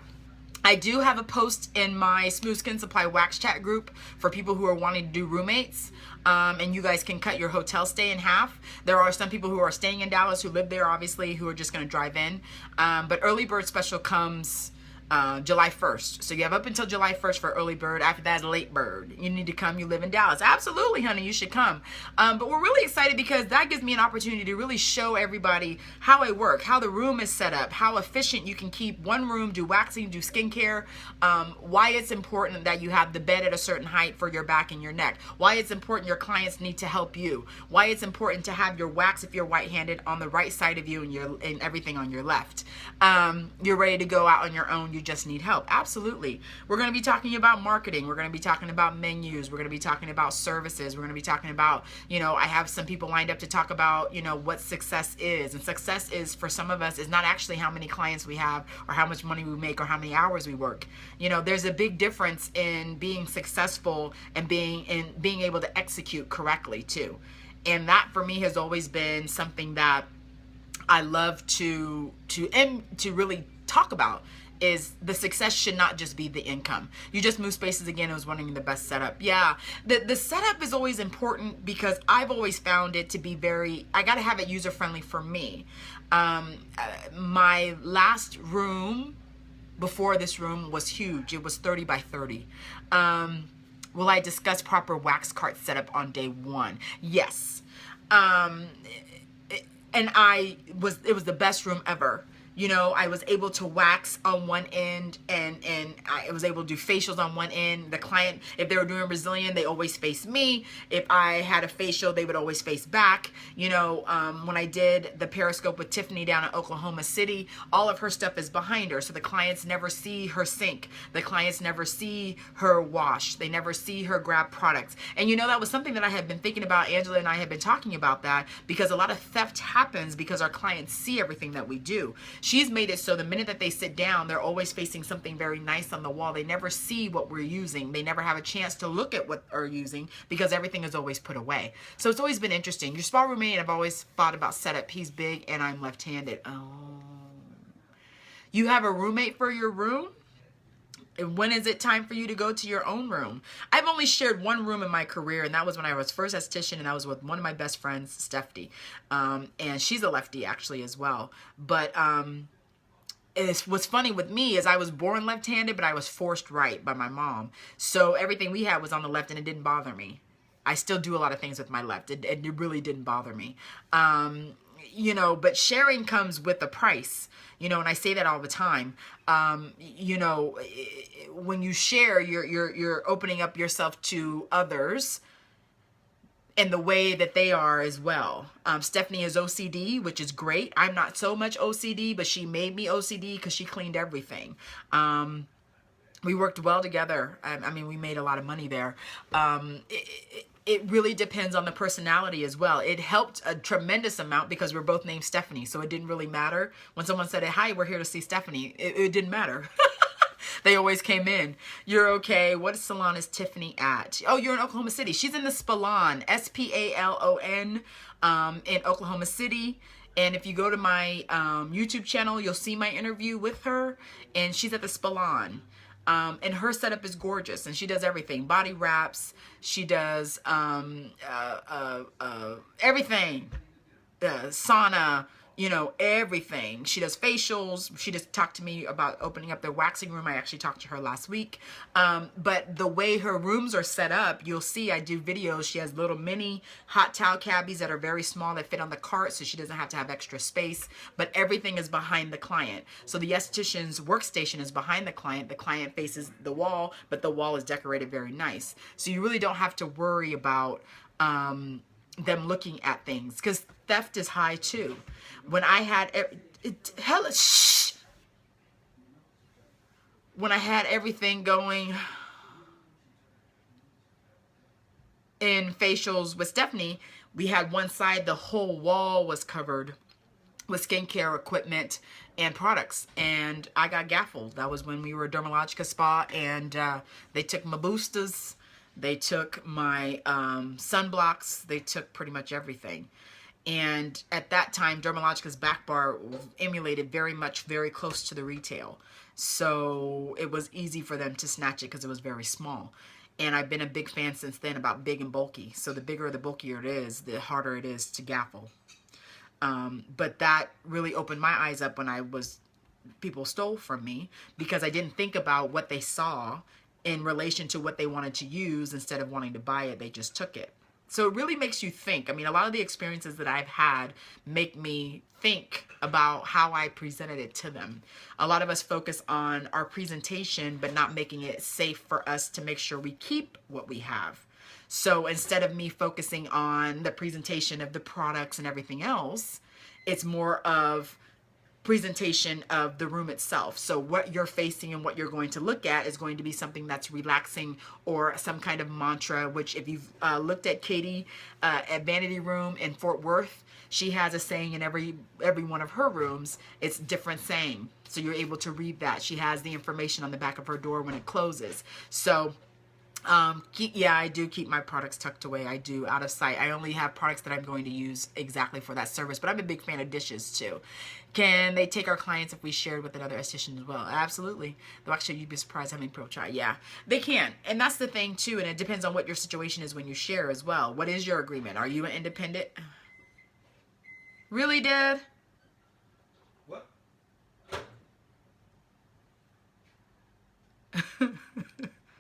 I do have a post in my Smooth Skin Supply Wax Chat group for people who are wanting to do roommates. And you guys can cut your hotel stay in half. There are some people who are staying in Dallas who live there, obviously, who are just going to drive in. But early bird special comes July 1st. So you have up until July 1st for early bird. After that, late bird. You need to come. You live in Dallas. Absolutely, honey, you should come. But we're really excited because that gives me an opportunity to really show everybody how I work, how the room is set up, how efficient you can keep one room, do waxing, do skincare, why it's important that you have the bed at a certain height for your back and your neck, why it's important your clients need to help you, why it's important to have your wax, if you're white-handed, on the right side of you and everything on your left. You're ready to go out on your own. You just need help. Absolutely. We're going to be talking about marketing. We're going to be talking about menus. We're going to be talking about services. We're going to be talking about, I have some people lined up to talk about, what success is. And success is, for some of us, is not actually how many clients we have or how much money we make or how many hours we work. There's a big difference in being successful and being able to execute correctly too. And that for me has always been something that I love to really talk about. Is the success should not just be the income. You just moved spaces again. I was wondering the best setup. Yeah, the setup is always important because I've always found it to be I got to have it user friendly for me. My last room before this room was huge. It was 30 by 30. Will I discuss proper wax cart setup on day one? Yes. And it was the best room ever. I was able to wax on one end and I was able to do facials on one end. The client, if they were doing Brazilian, they always faced me. If I had a facial, they would always face back. When I did the Periscope with Tiffany down in Oklahoma City, all of her stuff is behind her. So the clients never see her sink. The clients never see her wash. They never see her grab products. And that was something that I had been thinking about. Angela and I had been talking about that because a lot of theft happens because our clients see everything that we do. She's made it so the minute that they sit down, they're always facing something very nice on the wall. They never see what we're using. They never have a chance to look at what we're using because everything is always put away. So it's always been interesting. Your spa roommate, I've always thought about setup. He's big and I'm left-handed. Oh. You have a roommate for your room? When is it time for you to go to your own room? I've only shared one room in my career, and that was when I was first esthetician, and I was with one of my best friends, Stephanie. And she's a lefty, actually, as well. But what's funny with me is I was born left-handed, but I was forced right by my mom. So everything we had was on the left, and it didn't bother me. I still do a lot of things with my left. It really didn't bother me. But sharing comes with a price. And I say that all the time. When you share, you're opening up yourself to others in the way that they are as well. Stephanie is OCD, which is great. I'm not so much OCD, but she made me OCD because she cleaned everything. We worked well together. I mean, we made a lot of money there. It really depends on the personality as well. It helped a tremendous amount because we're both named Stephanie, so it didn't really matter. When someone said, hi, we're here to see Stephanie, it didn't matter. They always came in. You're okay. What salon is Tiffany at? Oh, you're in Oklahoma City. She's in the Spalon, S-P-A-L-O-N, in Oklahoma City. And if you go to my YouTube channel, you'll see my interview with her, and she's at the Spalon. And her setup is gorgeous, and she does everything. Body wraps, she does everything. Sauna, everything. She does facials. She just talked to me about opening up their waxing room. I actually talked to her last week. But the way her rooms are set up, you'll see I do videos. She has little mini hot towel cabbies that are very small that fit on the cart, so she doesn't have to have extra space. But everything is behind the client. So the esthetician's workstation is behind the client. The client faces the wall, but the wall is decorated very nice. So you really don't have to worry about them looking at things because theft is high too. When I had when I had everything going in facials with Stephanie, we had one side, the whole wall was covered with skincare equipment and products, and I got gaffled. That was when we were a Dermalogica spa, and they took my boosters, they took my sunblocks, they took pretty much everything. And at that time, Dermalogica's back bar emulated very close to the retail. So it was easy for them to snatch it because it was very small. And I've been a big fan since then about big and bulky. So the bigger or the bulkier it is, the harder it is to gaffle. But that really opened my eyes up when people stole from me, because I didn't think about what they saw in relation to what they wanted to use. Instead of wanting to buy it, they just took it. So it really makes you think. I mean, a lot of the experiences that I've had make me think about how I presented it to them. A lot of us focus on our presentation, but not making it safe for us to make sure we keep what we have. So instead of me focusing on the presentation of the products and everything else, it's more of presentation of the room itself. So what you're facing and what you're going to look at is going to be something that's relaxing, or some kind of mantra, which if you've looked at Katie at Vanity Room in Fort Worth, she has a saying in every one of her rooms. It's different saying. So you're able to read that. She has the information on the back of her door when it closes. So yeah, I do keep my products tucked away. I do, out of sight. I only have products that I'm going to use exactly for that service, but I'm a big fan of dishes too. Can they take our clients if we shared with another esthetician as well? Absolutely. Though actually, you'd be surprised how many people try. Yeah, they can. And that's the thing too. And it depends on what your situation is when you share as well. What is your agreement? Are you an independent? Really, Dad? What?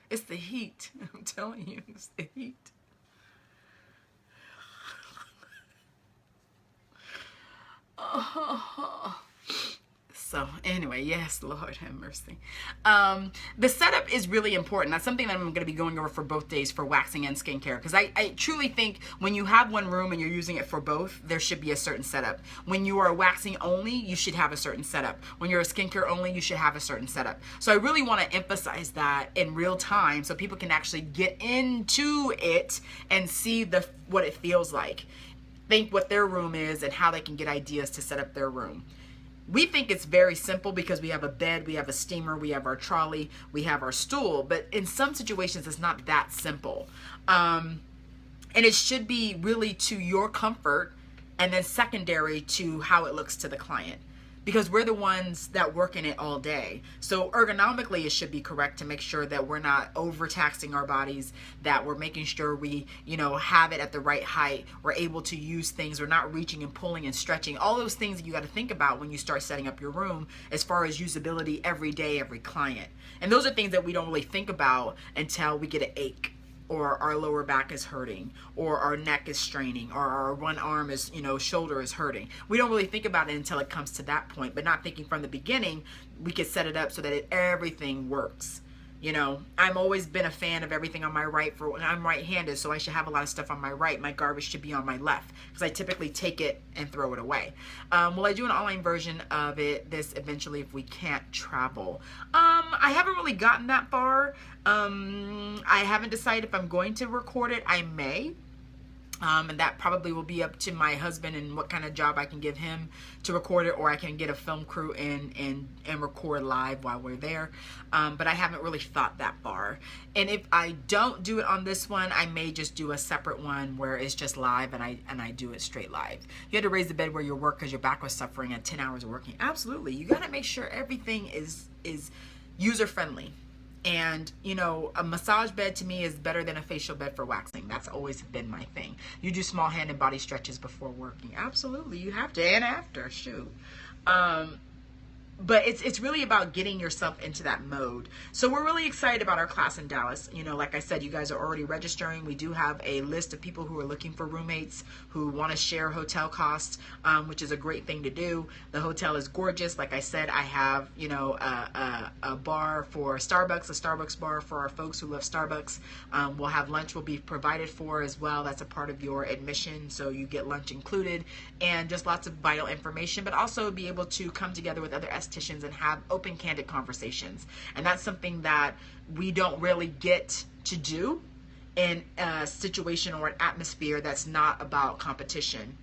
It's the heat. I'm telling you, it's the heat. Oh. So anyway, yes, Lord have mercy. The setup is really important. That's something that I'm going to be going over for both days for waxing and skincare, because I truly think when you have one room and you're using it for both, there should be a certain setup. When you are waxing only, you should have a certain setup. When you're a skincare only, you should have a certain setup. So I really want to emphasize that in real time so people can actually get into it and see what it feels like. Think what their room is and how they can get ideas to set up their room. We think it's very simple because we have a bed, we have a steamer, we have our trolley, we have our stool, but in some situations it's not that simple. And it should be really to your comfort, and then secondary to how it looks to the client, because we're the ones that work in it all day. So ergonomically, it should be correct to make sure that we're not overtaxing our bodies, that we're making sure we, have it at the right height. We're able to use things. We're not reaching and pulling and stretching. All those things that you got to think about when you start setting up your room as far as usability every day, every client. And those are things that we don't really think about until we get an ache, or our lower back is hurting, or our neck is straining, or our one arm is, shoulder is hurting. We don't really think about it until it comes to that point, but not thinking from the beginning, we could set it up so that everything works. I've always been a fan of everything on my right. I'm right-handed, so I should have a lot of stuff on my right. My garbage should be on my left, because I typically take it and throw it away. Will I do an online version of this eventually if we can't travel? I haven't really gotten that far. I haven't decided if I'm going to record it. I may. And that probably will be up to my husband and what kind of job I can give him to record it, or I can get a film crew and record live while we're there. But I haven't really thought that far. And if I don't do it on this one, I may just do a separate one where it's just live and I do it straight live. You had to raise the bed where you work because your back was suffering at 10 hours of working. Absolutely. You got to make sure everything is user friendly. And, a massage bed to me is better than a facial bed for waxing. That's always been my thing. You do small hand and body stretches before working. Absolutely. You have to, and after, shoot. But it's really about getting yourself into that mode. So we're really excited about our class in Dallas. Like I said, you guys are already registering. We do have a list of people who are looking for roommates who want to share hotel costs, which is a great thing to do. The hotel is gorgeous. Like I said, I have, a bar for Starbucks, a Starbucks bar for our folks who love Starbucks. We'll have lunch will be provided for as well. That's a part of your admission. So you get lunch included, and just lots of vital information, but also be able to come together with other estheticians and have open, candid conversations. And that's something that we don't really get to do in a situation or an atmosphere that's not about competition,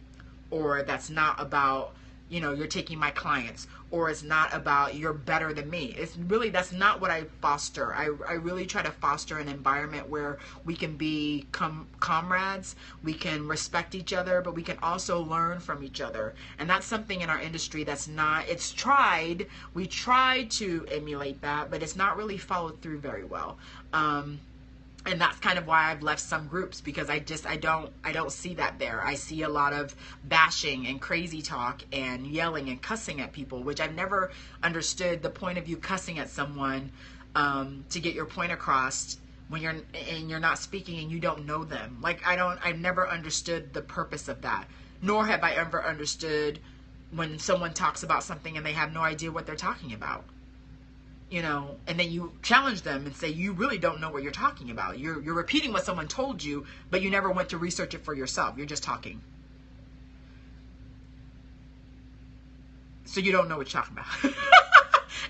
or that's not about you know, you're taking my clients, or it's not about you're better than me. It's really, that's not what I foster. I really try to foster an environment where we can be comrades, we can respect each other, but we can also learn from each other. And that's something in our industry that's not, it's tried, we try to emulate that, but it's not really followed through very well. And that's kind of why I've left some groups, because I don't see that there. I see a lot of bashing and crazy talk and yelling and cussing at people, which I've never understood the point of you cussing at someone to get your point across when you're not speaking and you don't know them. Like, I've never understood the purpose of that. Nor have I ever understood when someone talks about something and they have no idea what they're talking about. You know, and then you challenge them and say, you really don't know what you're talking about. You're repeating what someone told you, but you never went to research it for yourself. You're just talking. So you don't know what you're talking about.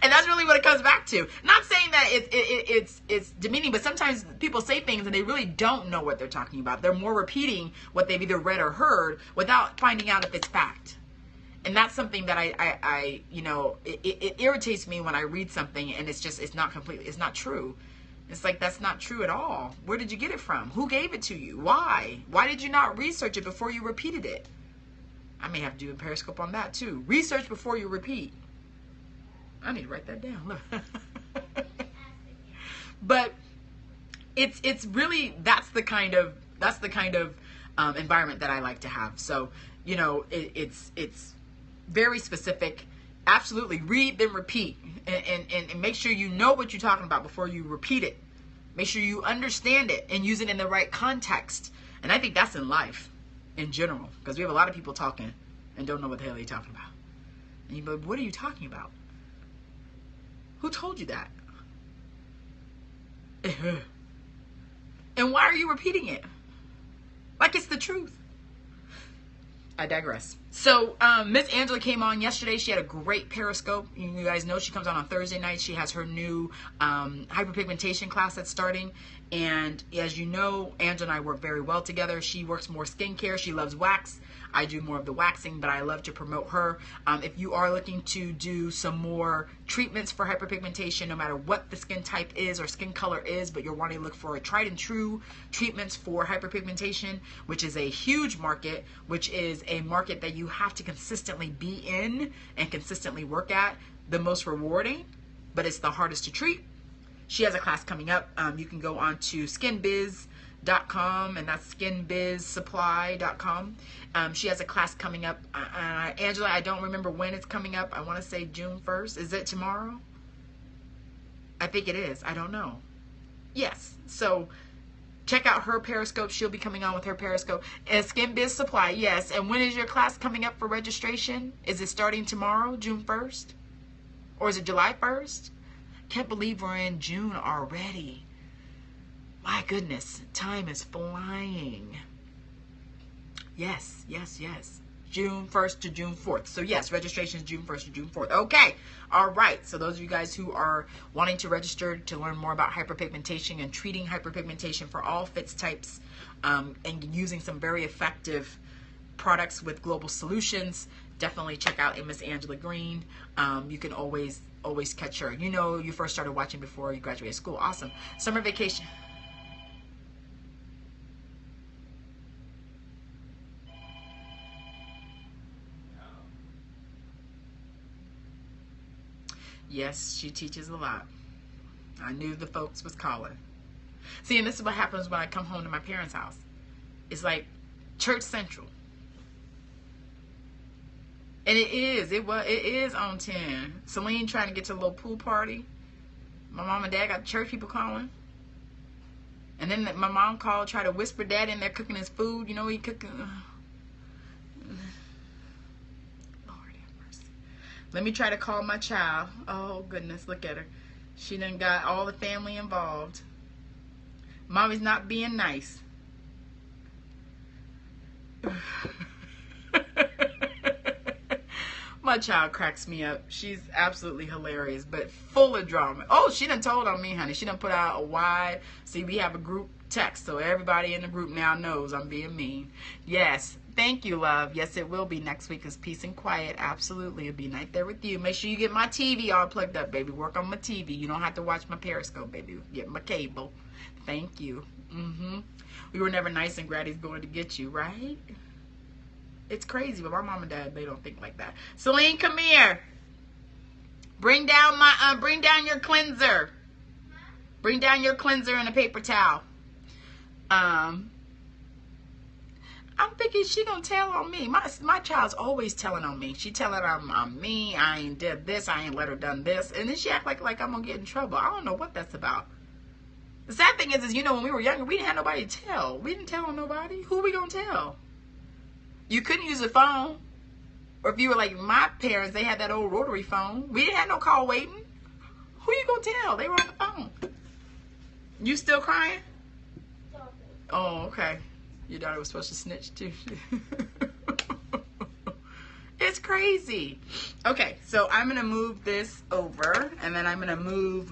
And that's really what it comes back to. Not saying that it's demeaning, but sometimes people say things and they really don't know what they're talking about. They're more repeating what they've either read or heard without finding out if it's fact. And that's something that I you know, it irritates me when I read something and it's not true. It's like, that's not true at all. Where did you get it from? Who gave it to you? Why? Why did you not research it before you repeated it? I may have to do a Periscope on that too. Research before you repeat. I need to write that down. Look. But it's really, that's the kind of environment that I like to have. So, you know, it's very specific. Absolutely read, then repeat, and make sure you know what you're talking about before you repeat it. Make sure you understand it and use it in the right context. And I think that's in life in general, because we have a lot of people talking and don't know what the hell they're talking about. And you go, what are you talking about? Who told you that? And why are you repeating it? Like it's the truth. I digress. So Miss Angela came on yesterday. She had a great Periscope. You guys know she comes on Thursday nights. She has her new hyperpigmentation class that's starting. And as you know, Angela and I work very well together. She works more skincare. She loves wax. I do more of the waxing, but I love to promote her. If you are looking to do some more treatments for hyperpigmentation, no matter what the skin type is or skin color is, but you're wanting to look for a tried and true treatments for hyperpigmentation, which is a huge market, which is a market that you have to consistently be in and consistently work at, the most rewarding, but it's the hardest to treat. She has a class coming up. You can go on to skinbiz.com, and that's skinbizsupply.com. She has a class coming up. Angela, I don't remember when it's coming up. I want to say June 1st. Is it tomorrow? I think it is. I don't know. Yes. So check out her Periscope. She'll be coming on with her Periscope. Skin Biz Supply, yes. And when is your class coming up for registration? Is it starting tomorrow, June 1st? Or is it July 1st? Can't believe we're in June already. My goodness, time is flying. Yes, yes, yes. June 1st to June 4th. So yes, registration is June 1st to June 4th. Okay. All right. So those of you guys who are wanting to register to learn more about hyperpigmentation and treating hyperpigmentation for all fits types, and using some very effective products with global solutions, definitely check out Miss Angela Green. You can always catch her. You know, you first started watching before you graduated school. Awesome. Summer vacation. Yes, she teaches a lot. I knew the folks was calling. See, and this is what happens when I come home to my parents' house. It's like church central. And it is on 10. Celine trying to get to a little pool party. My mom and dad got church people calling. And then my mom called, tried to whisper dad in there cooking his food. You know he cooking. Let me try to call my child. Oh, goodness, look at her. She done got all the family involved. Mommy's not being nice. My child cracks me up. She's absolutely hilarious, but full of drama. Oh, she done told on me, honey. She done put out a wide... See, we have a group text, so everybody in the group now knows I'm being mean. Yes. Thank you, love. Yes, it will be. Next week is peace and quiet. Absolutely. It'll be right there with you. Make sure you get my TV all plugged up, baby. Work on my TV. You don't have to watch my Periscope, baby. Get my cable. Thank you. We were never nice and Granny's going to get you, right? It's crazy, but my mom and dad, they don't think like that. Celine, come here. Bring down your cleanser. Bring down your cleanser and a paper towel. I'm thinking she gonna tell on me. My child's always telling on me. She telling on me. I ain't did this. I ain't let her done this. And then she act like I'm gonna get in trouble. I don't know what that's about. The sad thing is you know, when we were younger, we didn't have nobody to tell. We didn't tell on nobody. Who we gonna tell? You couldn't use a phone. Or if you were like my parents, they had that old rotary phone. We didn't have no call waiting. Who you gonna tell? They were on the phone. You still crying? Oh, okay. Your daughter was supposed to snitch too. It's crazy. Okay, so I'm gonna move this over, and then I'm gonna move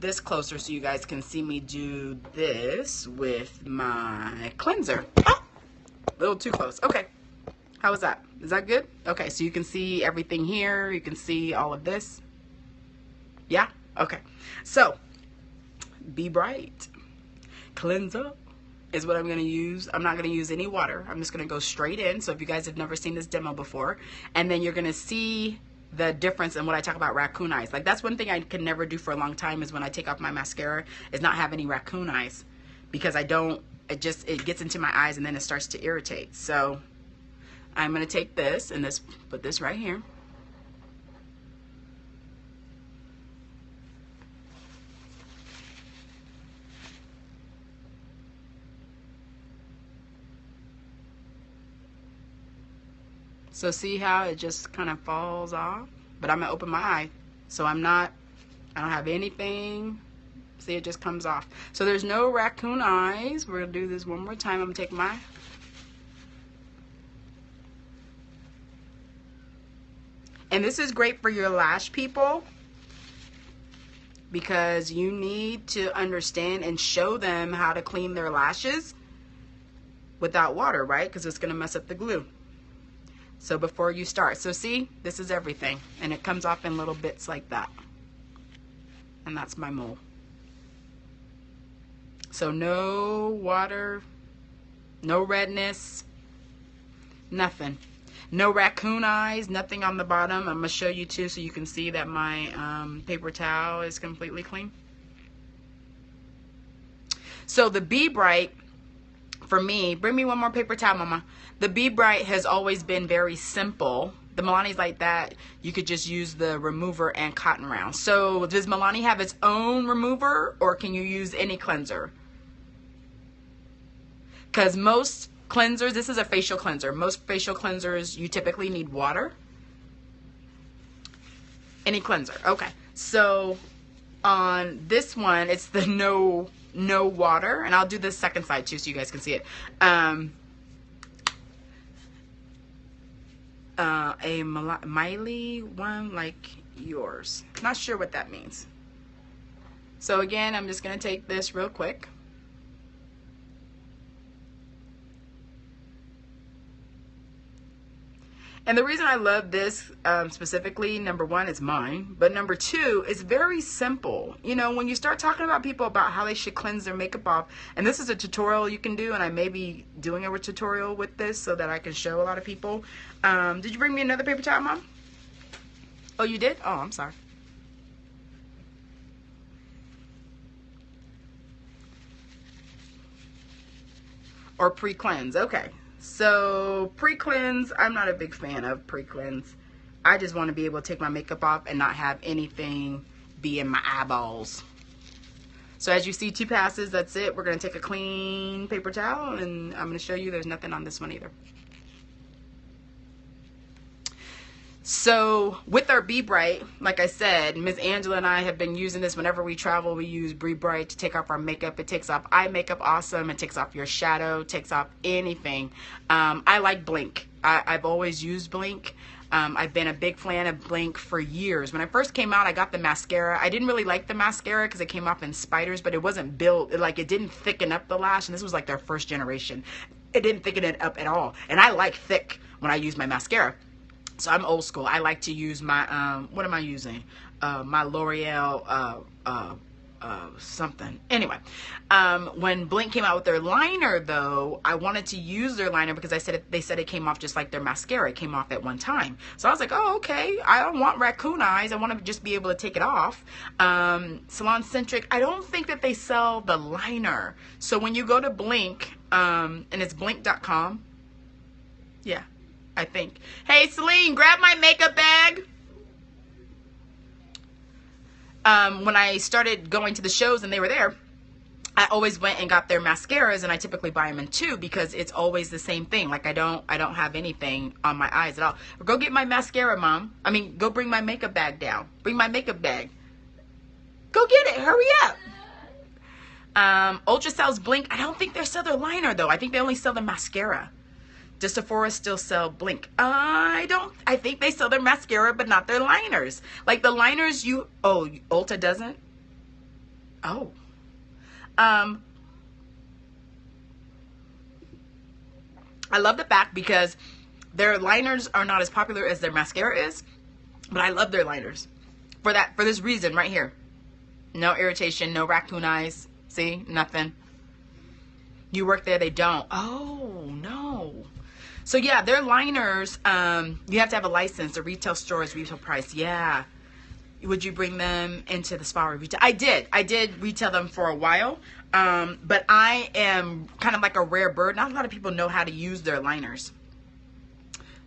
this closer so you guys can see me do this with my cleanser. Oh, a little too close. Okay. How was that? Is that good? Okay, so you can see everything here. You can see all of this. Yeah? Okay. So, Be Bright Cleanser is what I'm going to use. I'm not going to use any water. I'm just going to go straight in. So if you guys have never seen this demo before, and then you're going to see the difference in what I talk about raccoon eyes. Like, that's one thing I can never do for a long time is when I take off my mascara is not have any raccoon eyes, because it gets into my eyes and then it starts to irritate. So I'm going to take this and put this right here. So see how it just kind of falls off? But I'm going to open my eye. So I don't have anything. See, it just comes off. So there's no raccoon eyes. We're going to do this one more time. I'm going to take my... And this is great for your lash people, because you need to understand and show them how to clean their lashes without water, right? Because it's going to mess up the glue. So before you start, so see, this is everything, and it comes off in little bits like that. And that's my mole. So no water, no redness, nothing. No raccoon eyes, nothing on the bottom. I'm going to show you too so you can see that my paper towel is completely clean. So the Be Bright, for me, bring me one more paper towel, Mama. The Be Bright has always been very simple. The Milani's like that. You could just use the remover and cotton round. So does Milani have its own remover, or can you use any cleanser? Because most cleansers, this is a facial cleanser. Most facial cleansers, you typically need water. Any cleanser. Okay. So on this one, it's the no water. And I'll do the second side too so you guys can see it. A Miley one like yours. Not sure what that means. So again, I'm just going to take this real quick. And the reason I love this specifically, number one, it's mine. But number two, it's very simple. You know, when you start talking about people about how they should cleanse their makeup off, and this is a tutorial you can do, and I may be doing a tutorial with this so that I can show a lot of people. Did you bring me another paper towel, Mom? Oh, you did? Oh, I'm sorry. Or pre-cleanse, okay. So pre-cleanse, I'm not a big fan of pre-cleanse. I just want to be able to take my makeup off and not have anything be in my eyeballs. So as you see, 2 passes, that's it. We're going to take a clean paper towel, and I'm going to show you there's nothing on this one either. So with our Be Bright, like I said, Miss Angela and I have been using this whenever we travel. We use Be Bright to take off our makeup. It takes off eye makeup awesome. It takes off your shadow, takes off anything. I like Blink. I've always used Blink. I've been a big fan of Blink for years. When I first came out, I got the mascara. I didn't really like the mascara because it came off in spiders, but it wasn't built, like it didn't thicken up the lash, and this was like their first generation. it didn't thicken it up at all. And I like thick when I use my mascara. So I'm old school. I like to use my, what am I using? My L'Oreal, something. Anyway, when Blink came out with their liner, though, I wanted to use their liner because they said it came off just like their mascara. It came off at one time. So I was like, oh, okay. I don't want raccoon eyes. I want to just be able to take it off. Salon Centric, I don't think that they sell the liner. So when you go to Blink, and it's blink.com. Yeah, I think. Hey, Celine, grab my makeup bag. When I started going to the shows and they were there, I always went and got their mascaras, and I typically buy them in two because it's always the same thing. Like I don't have anything on my eyes at all. Go get my mascara, Mom. I mean, go bring my makeup bag down. Bring my makeup bag. Go get it. Hurry up. Ultra sells Blink. I don't think they sell their liner though. I think they only sell the mascara. Does Sephora still sell Blink? I think they sell their mascara, but not their liners. Like the liners Ulta doesn't? Oh. I love the fact because their liners are not as popular as their mascara is, but I love their liners. For this reason right here. No irritation, no raccoon eyes. See? Nothing. You work there, they don't. Oh, no. So yeah, their liners, you have to have a license. The retail store is retail price. Yeah. Would you bring them into the spa or retail? I did retail them for a while. But I am kind of like a rare bird. Not a lot of people know how to use their liners.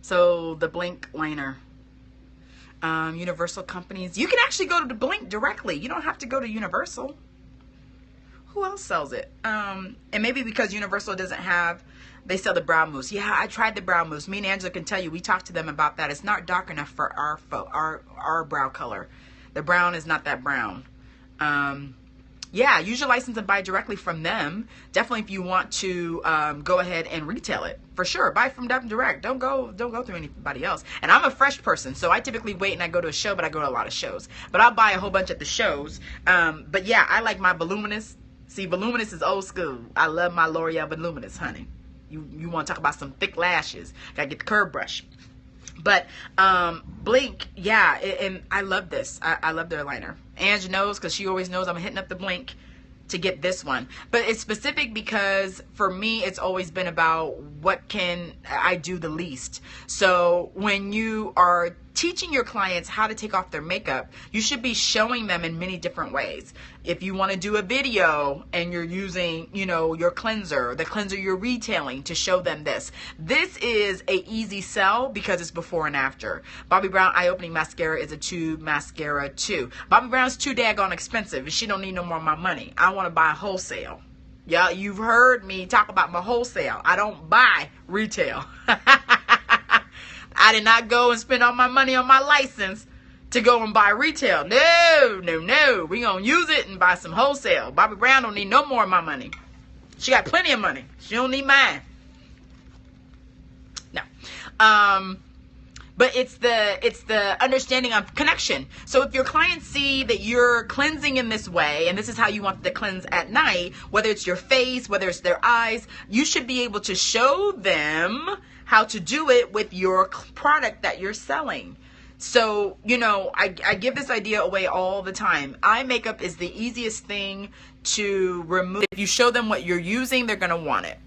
So the Blink liner. Universal companies. You can actually go to the Blink directly. You don't have to go to Universal. Who else sells it? And maybe because Universal doesn't have, they sell the brow mousse. Yeah, I tried the brow mousse. Me and Angela can tell you, we talked to them about that. It's not dark enough for our brow color. The brown is not that brown. Yeah, use your license and buy directly from them. Definitely if you want to go ahead and retail it. For sure, buy from them direct. Don't go through anybody else. And I'm a fresh person, so I typically wait and I go to a show, but I go to a lot of shows. But I'll buy a whole bunch at the shows. But yeah, I like my Voluminous. See, Voluminous is old school. I love my L'Oreal Voluminous, honey. You want to talk about some thick lashes. Gotta get the curve brush. But Blink, yeah, and I love this. I love their liner. Angie knows because she always knows I'm hitting up the Blink to get this one. But it's specific because for me, it's always been about what can I do the least. So when you are teaching your clients how to take off their makeup, you should be showing them in many different ways. If you want to do a video and you're using, your cleanser, the cleanser you're retailing to show them this. This is a easy sell because it's before and after. Bobbi Brown Eye Opening Mascara is a tube mascara too. Bobbi Brown's too daggone expensive and she don't need no more of my money. I want to buy wholesale. Yeah, you've heard me talk about my wholesale. I don't buy retail. I did not go and spend all my money on my license to go and buy retail. No. We gonna use it and buy some wholesale. Bobbi Brown don't need no more of my money. She got plenty of money. She don't need mine. No. But it's the understanding of connection. So if your clients see that you're cleansing in this way, and this is how you want to cleanse at night, whether it's your face, whether it's their eyes, you should be able to show them how to do it with your product that you're selling. So, I give this idea away all the time. Eye makeup is the easiest thing to remove. If you show them what you're using, they're going to want it.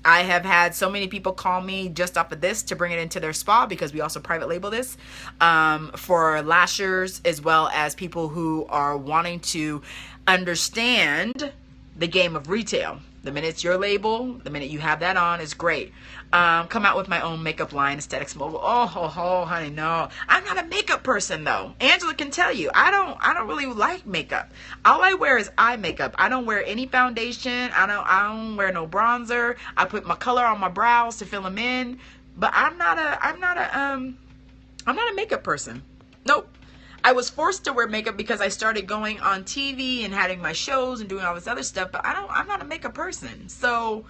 I have had so many people call me just off of this to bring it into their spa because we also private label this for lashers as well as people who are wanting to understand the game of retail. The minute it's your label, the minute you have that on is great. Come out with my own makeup line, Aesthetics Mobile. Oh, honey, no. I'm not a makeup person though. Angela can tell you, I don't really like makeup. All I wear is eye makeup. I don't wear any foundation. I don't wear no bronzer. I put my color on my brows to fill them in. But I'm not a makeup person. Nope. I was forced to wear makeup because I started going on TV and having my shows and doing all this other stuff, but I'm not a makeup person. So,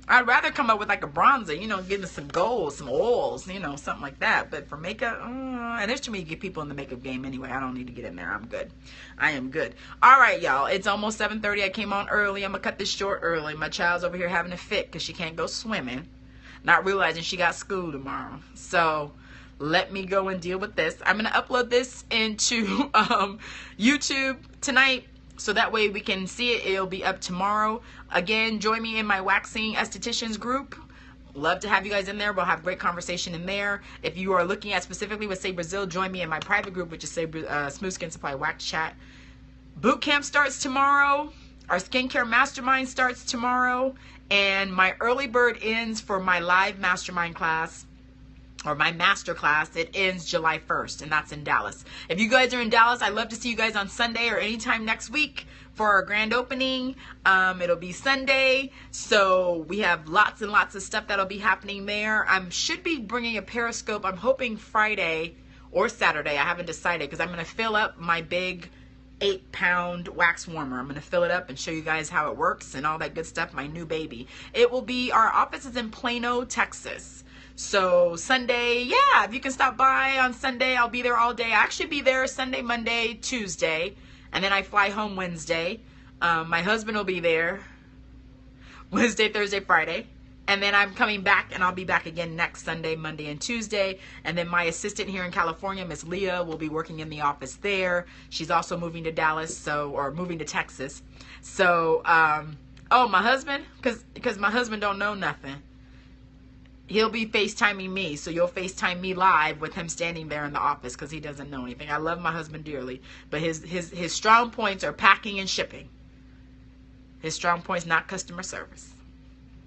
I'd rather come up with like a bronzer, you know, getting some gold, some oils, you know, something like that. But for makeup, and there's too many people in the makeup game anyway. I don't need to get in there. I'm good. I am good. All right, y'all. It's almost 7:30. I came on early. I'm going to cut this short early. My child's over here having a fit because she can't go swimming, not realizing she got school tomorrow. So let me go and deal with this. I'm going to upload this into YouTube tonight, so that way we can see it. It'll be up tomorrow. Again, join me in my waxing estheticians group. Love to have you guys in there. We'll have great conversation in there. If you are looking at specifically with Say Brazil, join me in my private group, which is Say Smooth Skin Supply Wax Chat. Boot camp starts tomorrow. Our skincare mastermind starts tomorrow. And my early bird ends for my live mastermind class, or my master class. It ends July 1st, and that's in Dallas. If you guys are in Dallas, I'd love to see you guys on Sunday or anytime next week for our grand opening. It'll be Sunday, so we have lots and lots of stuff that'll be happening there. I should be bringing a Periscope. I'm hoping Friday or Saturday. I haven't decided, because I'm going to fill up my big 8-pound wax warmer. I'm going to fill it up and show you guys how it works and all that good stuff. My new baby. It will be, our office is in Plano, Texas. So Sunday, yeah, if you can stop by on Sunday, I'll be there all day. I actually be there Sunday, Monday, Tuesday, and then I fly home Wednesday. My husband will be there Wednesday, Thursday, Friday, and then I'm coming back, and I'll be back again next Sunday, Monday, and Tuesday. And then my assistant here in California, Miss Leah, will be working in the office there. She's also moving to Dallas, or moving to Texas. So, oh, my husband, because my husband don't know nothing. He'll be FaceTiming me, so you'll FaceTime me live with him standing there in the office, because he doesn't know anything. I love my husband dearly, but his strong points are packing and shipping. His strong points, not customer service.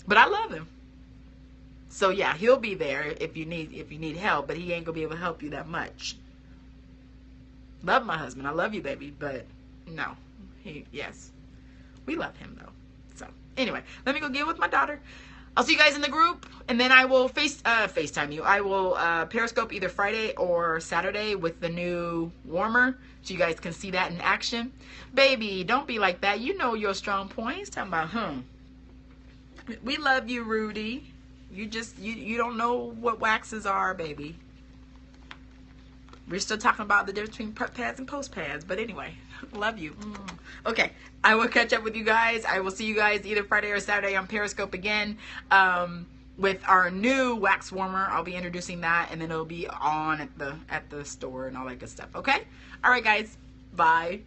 But I love him. So yeah, he'll be there if you need help, but he ain't gonna be able to help you that much. Love my husband. I love you, baby, but no. Yes. We love him though. So anyway, let me go get with my daughter. I'll see you guys in the group, and then I will FaceTime you. I will Periscope either Friday or Saturday with the new warmer, so you guys can see that in action. Baby, don't be like that. You know your strong points. Talking about, we love you, Rudy. You don't know what waxes are, baby. We're still talking about the difference between prep pads and post pads, but anyway, love you. Okay, I will catch up with you guys. I will see you guys either Friday or Saturday on Periscope again with our new wax warmer. I'll be introducing that, and then it'll be on at the store and all that good stuff. Okay, all right, guys. Bye.